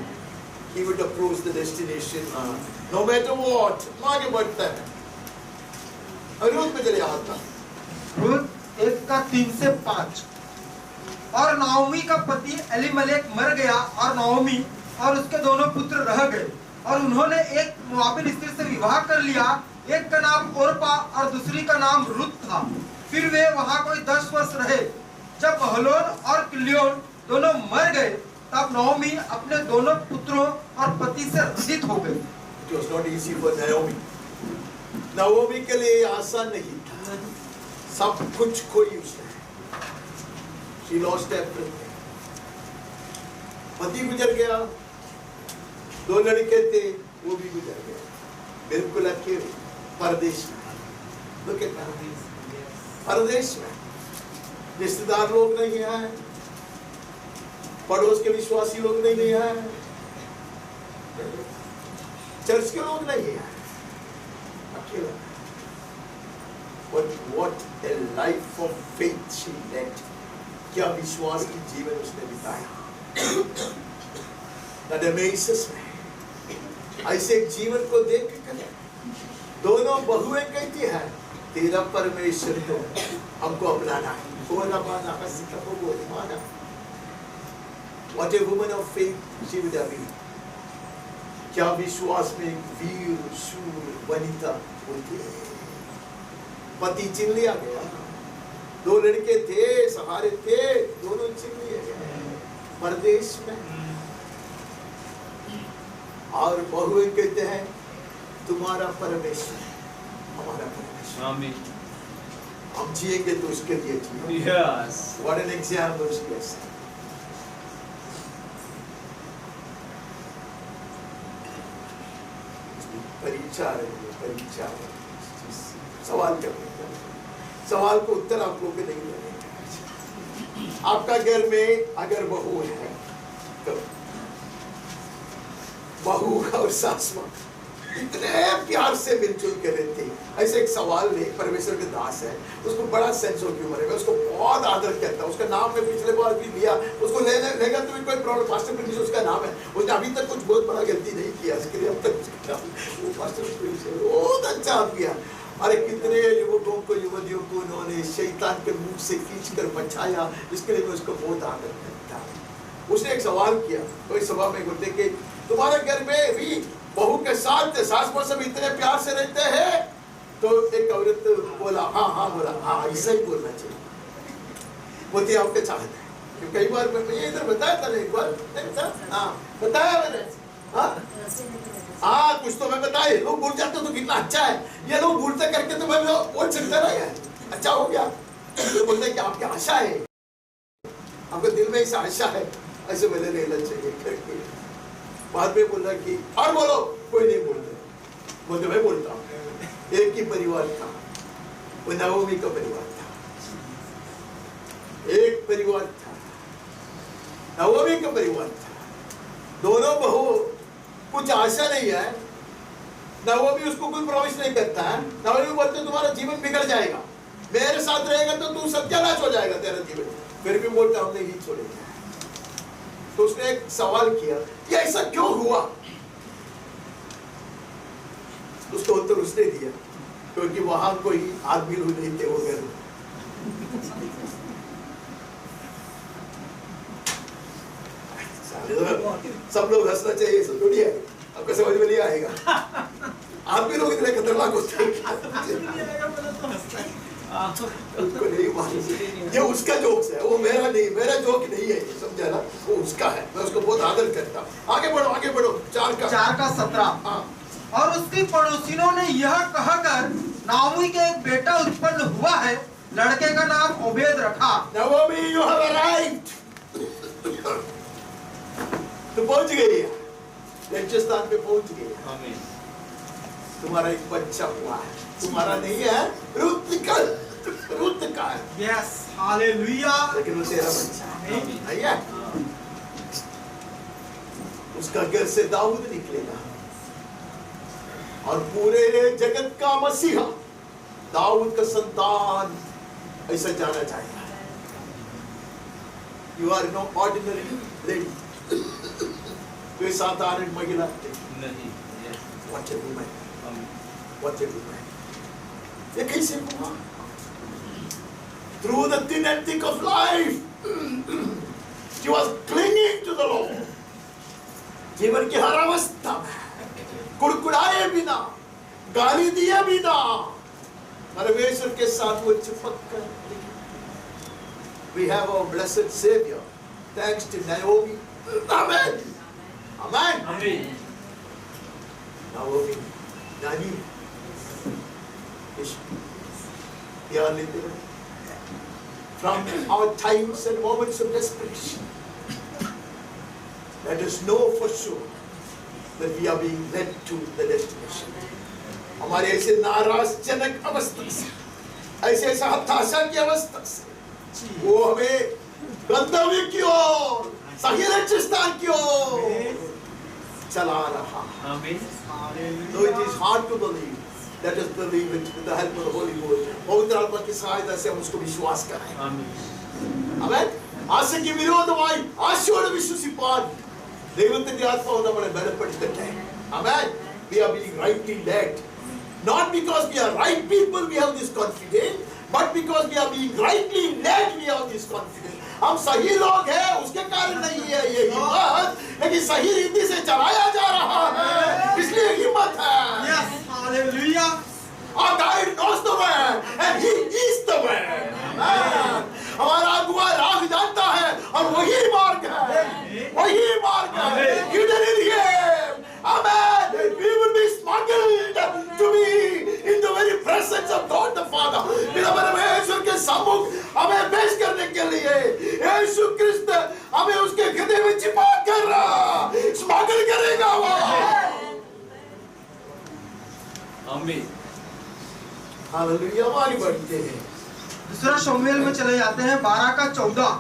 he would approach the destination no matter what. आगे बढ़ता है. रूत में चले आता. रूत 1 का 3 से 5. और नाओमी का पति एलीमलेक मर गया और नाओमी और उसके दोनों पुत्र रह गए. और उन्होंने एक मोआबिन स्त्री से विवाह कर लिया. एक का नाम ओरपा और दूसरी का नाम रुत था. फिर वे वहां कोई 10 वर्ष रहे. जब महलोन और किल्योन दोनों मर गए, तब नाओमी अपने दोनों पुत्रों और पति से रंजित हो गई. It was not easy for Naomi. Naomi के लिए आसान नहीं था. सब कुछ खोई उसने. She lost everything. पति गुजर गया, 2 लड़के थे, वो भी गुजर गए. बिल्कुल अकेले परदेश में. Look at that. परदेश में रिश्तेदार लोग नहीं हैं, पड़ोस के विश्वासी लोग नहीं हैं, चर्च के लोग नहीं हैं, अकेला. But what a life of faith she led. क्या विश्वास की जीवन उसने बिताया. That amazes me. ऐसे एक जीवन को देख कर दोनों बहुएं कहती हैं, तेरा परमेश्वर तो हमको अपनाना है. What a woman of faith she would have been. क्या विश्वास में एक वीर शूर वनिता होती है. पति चिन लिया गया, 2 लड़के थे, सहारे थे, दोनों चिन लिए गए परदेश में. और बहुएं कहते हैं, तुम्हारा परमेश्वर हमारा परमेश्वर. आमीन. हम जिएंगे तो उसके लिए जिएंगे. Yes. What an example she has. परीक्षा है. सवाल करने का, सवाल को उत्तर आप लोग नहीं देंगे. आपका घर में अगर बहू है तो बहू और सास मां इतने प्यार से मिलजुल के रहते हैं. ऐसे एक सवाल नहीं, परमेश्वर के दास है, उसको बड़ा सेंस ऑफ ह्यूमर है, उसको बहुत आदर करता है. उसका नाम मैं पिछले बार भी लिया, उसको लेगा तो कोई प्रॉब्लम. पास्टर प्रिंस उसका नाम है. उसने अभी तक कुछ बहुत बड़ा गलती नहीं किया, इसके लिए अब तक वो पास्टर प्रिंस बहुत अच्छा किया. अरे कितने युवकों को, युवतियों को उन्होंने शैतान के मुंह से खींच कर बचाया, इसके लिए मैं उसको बहुत आदर करता हूं. उसने एक सवाल किया कोई सभा में, बोलते कि तुम्हारे घर में भी बहू के साथ सास पर सब इतने प्यार से रहते हैं, तो एक औरत बोला, हाँ हाँ बोला, हाँ ऐसा ही बोलना चाहिए, बोलती आपके चाहत है। कई बार मैं इधर बताया था ना, एक बार हाँ बताया मैंने, हाँ कुछ तो मैं बताए, लोग भूल जाते तो कितना अच्छा है, ये लोग भूलते करके तो मैं बोल सकता ना यार, अच्छा हो गया। तो बोलते हैं कि आपकी आशा है, आपके दिल में ऐसा आशा है, ऐसे मैंने लेना चाहिए करके। बाद में बोला कि और बोलो, कोई नहीं बोलते, मैं बोलता हूँ। एक ही परिवार था, वो नवमी का परिवार था, एक परिवार था, नवमी का परिवार था। दोनों बहू कुछ आशा नहीं है, नवमी उसको कोई प्रॉमिस नहीं करता है। नवमी बोलते तुम्हारा जीवन बिगड़ जाएगा, मेरे साथ रहेगा तो तू सत्यानाश हो जाएगा तेरा जीवन। फिर भी बोलता हम नहीं छोड़ेंगे। तो उसने एक सवाल किया, ये ऐसा क्यों हुआ? उसको उत्तर उसने दिया, क्योंकि वहां कोई आदमी लोग नहीं थे वो घर में। सब लोग हंसना चाहिए, सब थोड़ी है, आपको समझ में नहीं आएगा। आदमी लोग इतने खतरनाक होते हैं, नहीं मालूम। ये उसका जोक्स है, वो मेरा नहीं, मेरा जोक नहीं है, समझा ना, वो उसका है, मैं उसको बहुत आदर करता हूँ। आगे बढ़ो, 4 का 17। और उसकी पड़ोसिनों ने यह कहकर नाओमी के एक बेटा उत्पन्न हुआ है, लड़के का नाम ओबेद रखा। Naomi, you have arrived। तो पहुंच गई है, लक्ष्य स्थान पे पहुंच गई है। आमीन। तुम्हारा एक बच्चा हुआ है, तुम्हारा नहीं है, रुत का है। Yes, hallelujah. लेकिन वो तेरा बच्चा है, नहीं है? उसका घर से दाऊद निकलेगा और पूरे जगत का मसीहा, दाऊद का संतान ऐसा जाना चाहेगा। You are no ordinary lady, कोई साधारण महिला नहीं। What a woman, what a woman। ये कैसे हुआ? Through the thin and thick of life, she was clinging to the Lord। जीवन की हर अवस्था में कुड़कुड़ाए बिना, गाली दिए बिना परमेश्वर के साथ वो चिपक कर। We have our blessed Savior, thanks to Naomi। Amen, amen, आमीन। Naomi, Nani, प्यार लेते रहे। From our times and moments of desperation, let us know for sure that we are being led to the destination। हमारे ऐसे नाराजजनक अवस्था से, ऐसे हताशा की अवस्था से वो हमें गंतव्य की ओर, सही लक्ष्य स्थान की ओर चला रहा। आमीन। Though it is hard to believe, let us believe it with the help of the Holy Ghost। पवित्र आत्मा की सहायता से हम उसको विश्वास करें। आमीन। Amen। ആശയ്ക്ക് വിരോധമായി ആശയോടെ വിശ്വസിപ്പാൻ ദൈവത്തിന്റെ ആത്മാവ് നമ്മളെ ബലപ്പെടുത്തട്ടെ। Amen। We are being rightly led, not because we are right people we have this confidence, but because we are being rightly led we have this confidence। हम सही लोग हैं उसके कारण नहीं है ये हिम्मत, लेकिन सही रीति से चलाया जा रहा है इसलिए हिम्मत है। Yes, hallelujah. Our guide knows the way and he is the way। हमारा अगुआ राह जानता है और वही मार्ग है, वही मार्ग है। Hidden in him, amen, we will be smuggled to be in the very presence of God the Father। पिता परमेश्वर के सम्मुख हमें पेश करने के लिए यीशु क्रिस्त हमें उसके हृदय में छिपा कर स्मगल करेगा वो। आमीन। हालेलुया। हमारी बढ़ते हैं, दूसरा शमूएल में चले जाते हैं 12 का 14।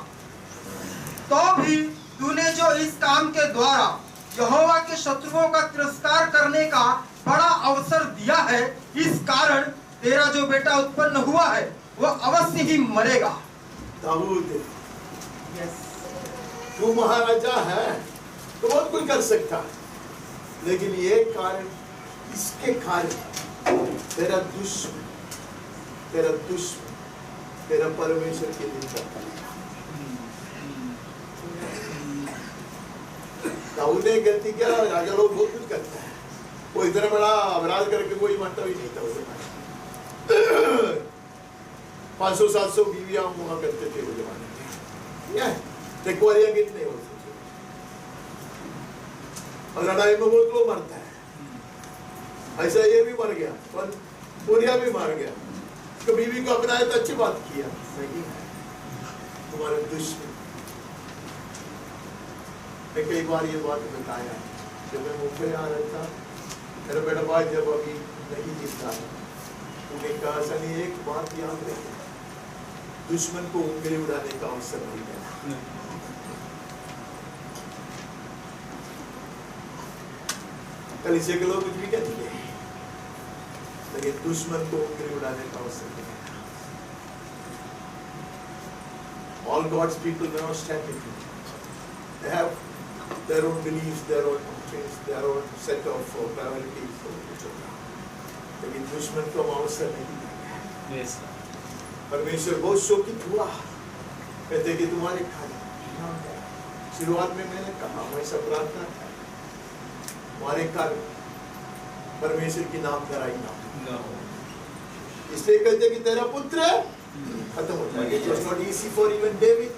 तो भी तूने जो इस काम के द्वारा यहोवा के शत्रुओं का तिरस्कार करने का बड़ा अवसर दिया है, इस कारण तेरा जो बेटा उत्पन्न हुआ है वह अवश्य ही मरेगा। दाऊद, तू महाराजा है तो बहुत कुछ कर सकता है, लेकिन ये कारण, इसके कारण तेरा दुश्मन तेरा परमेश्वर की निंदा करेगा। दाऊद ने गलती किया, राजा लोग बहुत कुछ करता है, वो इतना बड़ा अपराध करके कोई मानता भी नहीं था उसे। 500-700 बीवियां हुआ करते थे वो जमाने में, रिक्वायरियां कितने हो सकते, और लड़ाई में बहुत लोग मरता है। ऐसा ये भी मर गया, पर पूरिया भी मार गया, उसको बीवी को अपनाया तो अच्छी बात किया, नहीं है तुम्हारे दुश्मन। मैं कई बार ये बात बताया, जब मैं मुंबई आ रहा था, मेरा बेटा भाई जब अभी नहीं जीता है, उन्हें कहा सनी एक बात याद रखे, दुश्मन को उंगली उड़ाने का अवसर नहीं देना। कल इसे के लोग कुछ भी कहते हैं, लेकिन दुश्मन को उंगली उड़ाने का अवसर नहीं देना। All God's people may not stand with you. They have their own beliefs, their own doctrines, their own set of priorities. लेकिन दुश्मन को हम अवसर नहीं देंगे। Yes, परमेश्वर बहुत शोकित हुआ, कहते कि तुम्हारे खाने। शुरुआत में मैंने कहा वैसा प्रार्थना था, तुम्हारे कार्य परमेश्वर की नाम कराई ना, इसलिए कहते कि तेरा पुत्र खत्म हो जाएगा। It was not easy for even David.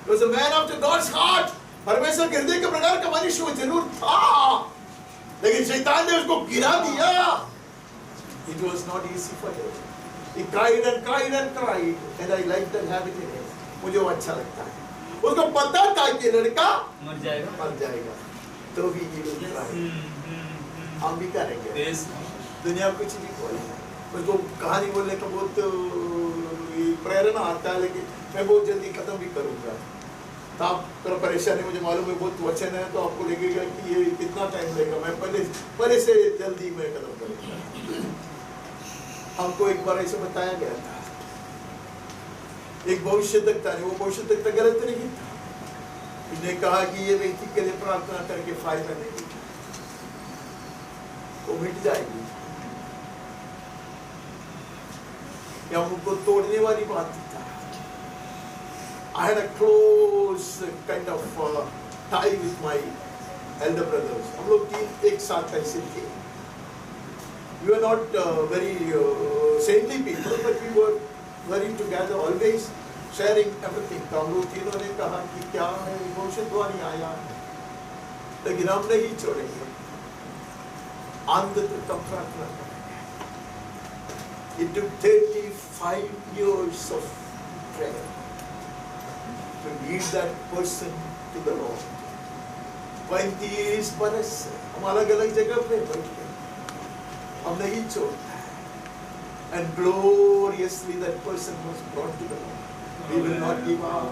He was a man after God's heart. परमेश्वर के हृदय के प्रकार का मनुष्य वो जरूर था, लेकिन शैतान ने उसको गिरा दिया। It was not easy for him. He cried and cried and cried, and I like that habit in him. मुझे वो अच्छा लगता है। उसको पता था कि लड़का मर जाएगा, तो भी ये लोग हम भी करेंगे। दुनिया कुछ नहीं बोलेगा, उसको कहानी बोलने का बहुत प्रेरणा आता है, लेकिन मैं बहुत जल्दी खत्म भी करूँगा। तो आप थोड़ा परेशानी, मुझे मालूम है बहुत वचन है, तो आपको लगेगा कि ये कितना टाइम लगेगा, मैं पहले से जल्दी मैं खत्म करूँगा। हमको एक बार ऐसे बताया गया था, एक भविष्यद्वक्ता ने, वो भविष्यद्वक्ता गलत नहीं था, उसने कहा कि ये व्यक्ति के लिए प्रार्थना करके फायदा नहीं, वो मिट जाएगी। या उनको तोड़ने वाली बात था। I had a close kind of tie with my elder brothers. हम लोग तीन एक साथ ऐसे थे। We were not very saintly people, but we were very together, always sharing everything. तो हम लोग तीनों ने कहा कि क्या है, भविष्यवाणी आया, लेकिन हम नहीं छोड़ेंगे, अंत तक प्रार्थना करेंगे। It took 35 years of prayer to lead that person to the Lord. 35 बरस हम अलग अलग जगह पे बैठ गए, हम नहीं छोड़ते, and gloriously that person was brought to the Lord. We will not give up.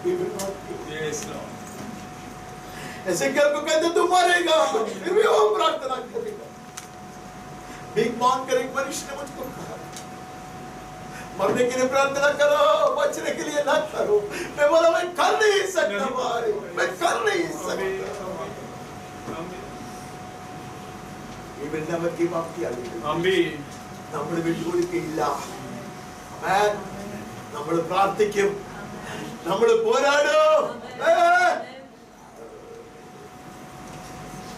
We will not give up. Yes, Lord. ऐसे क्या को कहते तू मरेगा, फिर भी वो प्रार्थना करेगा। भीख मांग कर एक मनुष्य ने मुझको कहा, मरने के लिए प्रार्थना करो, बचने के लिए ना करो। मैं बोला मैं कर नहीं सकता भाई, मैं कर नहीं सकता। We will never give up the Amen. നമ്മൾ വിട്ടുകൊടുക്കില്ല. നമ്മൾ പ്രാർത്ഥിക്കും, നമ്മൾ പോരാടും.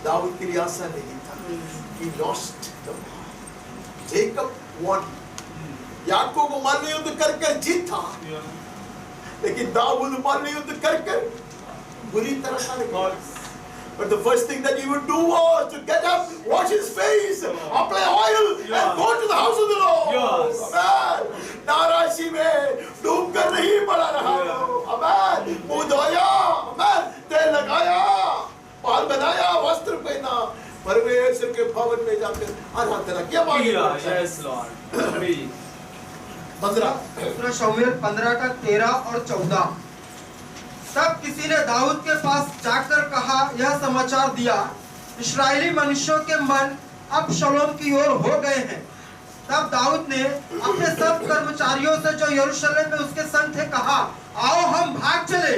दाऊद के लिए आसान नहीं था. He lost the war. Jacob won. याकूब मरने युद्ध कर कर जीता, लेकिन दाऊद मरने युद्ध कर कर बुरी तरह हार गया. But the first thing that he would do was to get up, wash his face, apply oil, and go to the house of the Lord. Amen. नाराजी में डूब कर नहीं पड़ा रहा. Amen. मुंह धोया, Amen. तेल लगाया, बाल बनाया, वस्त्र पहना, परमेश्वर के भवन में जाकर आराधना किया. Yes, Lord. Amen. 15 शमूएल 15 का 13 और 14. तब किसी ने दाऊद के पास जाकर कहा, यह समाचार दिया, इस्राएली मनुष्यों के मन अबशलोम की ओर हो गए हैं. तब दाऊद ने अपने सब कर्मचारियों से जो यरूशलेम में उसके संग थे कहा, आओ हम भाग चले,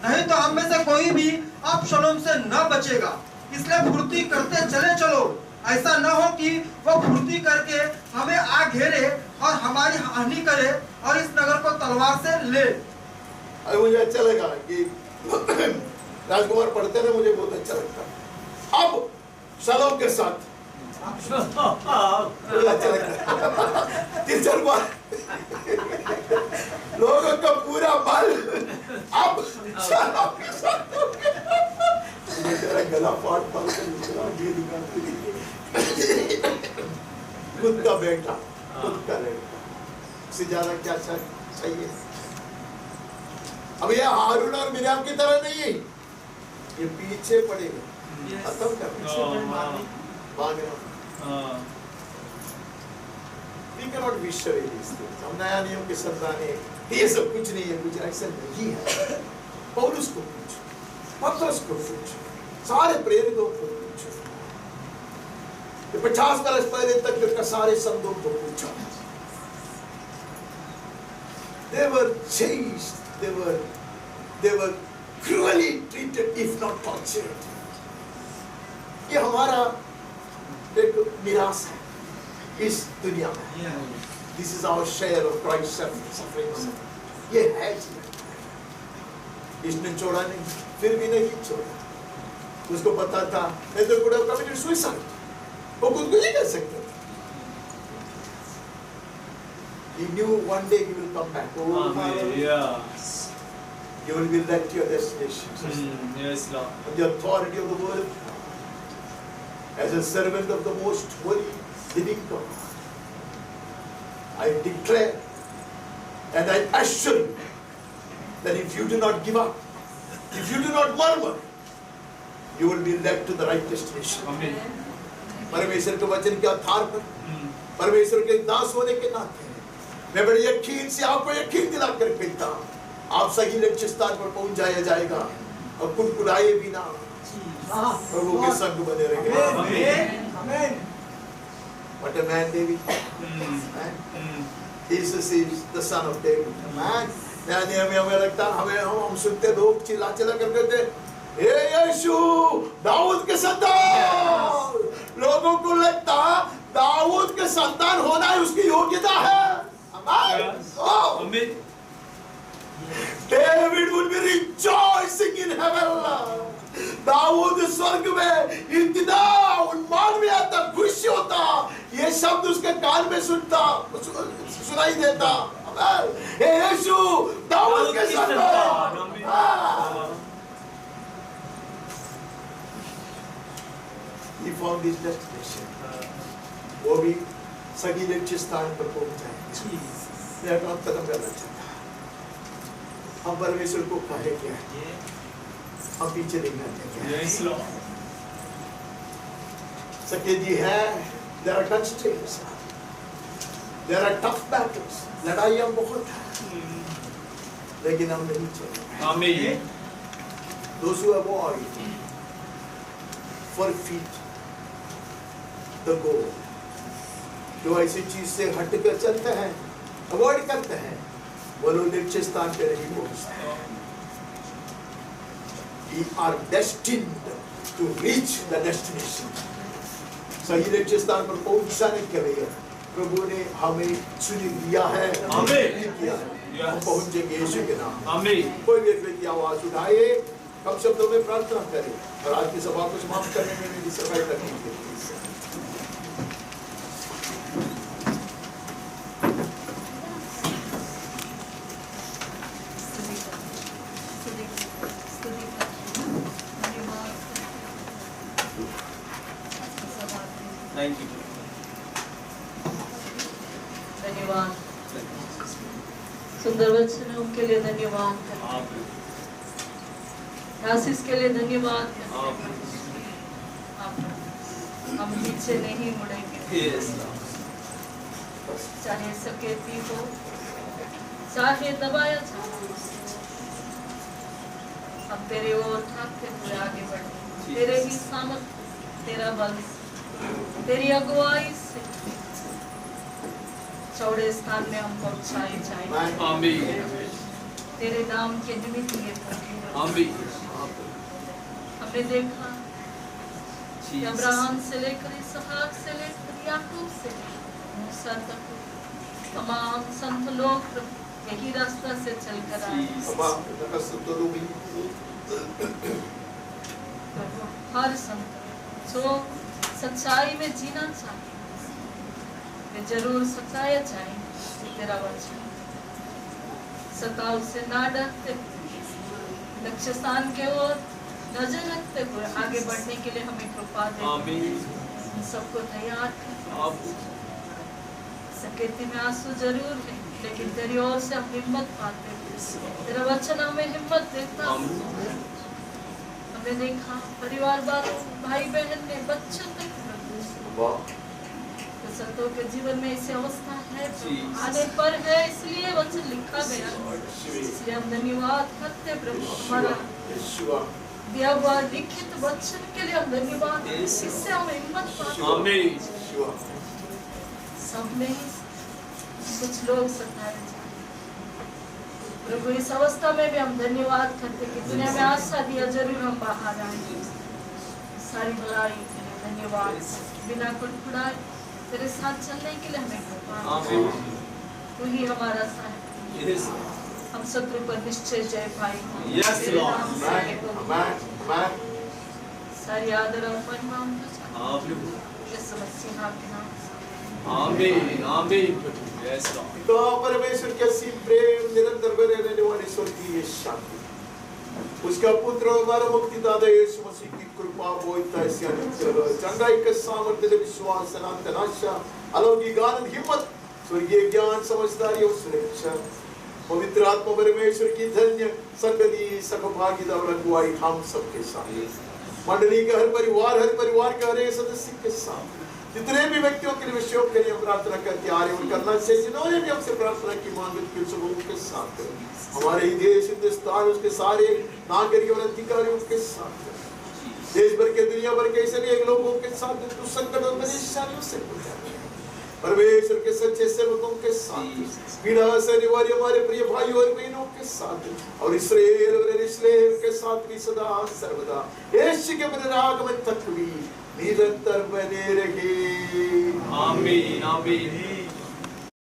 नहीं तो हम में से कोई भी अबशलोम से न बचेगा. इसलिए फुर्ती करते चले चलो, ऐसा न हो कि वो फुर्ती करके हमें आ घेरे और हमारी हानि करे और इस नगर को तलवार से ले. अरे मुझे अच्छा लगा कि राजकुमार पढ़ते थे, मुझे बहुत अच्छा लगता. अब शालोम के साथ मुझे अच्छा लगता है। 3-4 बार लोगों का पूरा बल अब शराब के साथ हो गया। मुझे तेरा गला फाड़ फाड़ कर निकला, ये दिखा खुद का बेटा, खुद का बेटा, उससे ज्यादा क्या चाहिए? अब ये हारून और मिर्याम की तरह नहीं है, ये पीछे पड़ेगा, खत्म कर We cannot wish away these things. हम नया नियम के संतान हैं, ये सब कुछ नहीं है, कुछ ऐसा नहीं है। पौलुस को पूछ, पतरस को पूछ, सारे प्रेरितों को पूछ, 50 वर्ष पहले तक के सारे संतों को पूछा। They were chased, they were cruelly treated, if not tortured. ये हमारा एक निराश है इस दुनिया में। This is our share of Christ's suffering. ये है जीवन। इसने छोड़ा नहीं, फिर भी नहीं छोड़ा। उसको पता था, मैं तो could have committed suicide. वो खुद को नहीं कर सकते। He knew one day he will come back. Yes. You will be led to your destination. Yes, Lord. On the authority of the word of God, as a servant of the most holy living God, I declare and I assure you that if you do not give up, if you do not murmur, you will be led to the right destination. Amen. परमेश्वर के वचन के आधार पर, परमेश्वर के दास होने के नाते मैं बड़े यकीन से आपको यकीन दिला कर कहता हूं, आप सही लक्ष्य स्थान पर पहुंच जाएगा और कुड़कुड़ाए बिना प्रभु के संग बने रहेंगे। What a man David, Jesus is the son of David. Man, हमें लगता है हम सुनते लोग चिल्ला कर कहते, हे यीशु दाऊद के संतान। लोगों को लगता दाऊद के संतान होना ही उसकी योग्यता है। Amen. David would be rejoicing in heaven. Dawood स्वर्ग में इतना उन्माद में आता, खुशी होता, ये शब्द उसके कान में सुनाई देता, हे यीशु दाऊद के संतान। He found his destination. वो भी सही लक्ष्य स्थान पर पहुंच जाएंगे। मैं काम खत्म करना चाहता हूँ। हम परमेश्वर को कहे क्या, हम पीछे नहीं हटते क्या। Yes, Lord. सकेजी है, there are constraints, there are tough battles, लड़ाइयाँ बहुत हैं, लेकिन हम नहीं चलेंगे। Amen. Those who avoid forfeit the goal, जो ऐसी चीज से हटकर चलते हैं, अवॉइड करते हैं, वो लोग लक्ष्य स्थान पे नहीं पहुंचते। We are destined to reach the destination. सही लक्ष्य स्थान पर पहुंचने के लिए प्रभु ने हमें चुन लिया है, किया है। हम पहुंचेंगे यीशु के नाम। Amen. कोई भी व्यक्ति आवाज उठाए, कम शब्दों में प्रार्थना करें और आज की सभा को समाप्त करने में मेरी सहायता कीजिए। Thank you. धन्यवाद, सुंदर वचनों के लिए धन्यवाद, आशीष के लिए धन्यवाद। हम पीछे नहीं मुड़ेंगे। Yes, चाहे सकेती हो, चाहे दबाया जाए, हम तेरे ओर ठाकते हुए आगे बढ़े। तेरे ही सामर्थ, तेरा बल, तेरी अगुवाई से चौड़े स्थान में हम पहुंचाए जाएंगे। Amen. तेरे नाम के निमित्त ये पहुंचे। Amen. हमने देखा कि अब्राहम से लेकर इसहाक से लेकर याकूब से लेकर मूसा तक तमाम संत लोग यही रास्ता से चलकर आए। हर संत जो सच्चाई में जीना चाहते हैं, वे जरूर सताए जाएंगे। तेरा वचन सताव से ना डरते, लक्ष्य स्थान के ओर नजर रखते हुए आगे बढ़ने के लिए हमें कृपा दे। हम सबको तैयार कर। सकेती में आंसू जरूर है, लेकिन तेरी ओर से हम हिम्मत पाते हैं। तेरा वचन हमें हिम्मत देता है। हमने देखा परिवार वालों, भाई बहन ने बच्चों तक तो संतों के जीवन में ऐसी अवस्था है, आने पर है, इसलिए वचन लिखा गया। इसलिए हम धन्यवाद करते हैं प्रभु, हमारा दिया हुआ लिखित वचन के लिए हम धन्यवाद। इससे हम हिम्मत पाते हैं। सब में कुछ लोग सताए जाते प्रभु, इस अवस्था में भी हम धन्यवाद करते कि दुनिया में आशा दिया, जरूर हम बाहर आएंगे। सारी भलाई के लिए धन्यवाद। बिना कुड़कुड़ाए तेरे साथ चलने के लिए हमें कृपा। तू ही हमारा सहायक। हम शत्रु पर निश्चय जय पाएंगे। सारी आदर और महिमा यीशु मसीह के नाम से। आमीन आमीन। पिता परमेश्वर के असीम प्रेम, निरंतर बने रहने वाली स्वर्गीय शांति, उसका पुत्र और हमारा मुक्तिदाता यीशु मसीह की कृपा बोलता चंगाई के सामर्थ्य, विश्वास, सनातन आशा, अलौकिक आनंद, हिम्मत, स्वर्गीय ज्ञान, समझदारी और सुरक्षा, पवित्र आत्मा परमेश्वर की धन्य संगति, सहभागिता और अगुवाई हम सबके साथ, मंडली का हर परिवार के हर सदस्य के साथ, जितने भी व्यक्तियों के लिए विषयों के लिए प्रार्थना करते आ रहे करना से, जिन्होंने भी हमसे प्रार्थना की मांगित की सबूत के साथ, हमारे ही देश हिंदुस्तान उसके सारे नागरिक और अधिकारियों के साथ, देश भर के दुनिया भर के सभी लोगों के साथ जो संकट और परेशानियों से परमेश्वर के सच्चे सेवकों के साथ, पीड़ा से निवार्य हमारे प्रिय भाई और बहनों के साथ, और इस्राएल और इस्राएल के साथ भी सदा सर्वदा यीशु के पुनरागमन तक भी निरंतर बने रहे। आमीन आमीन।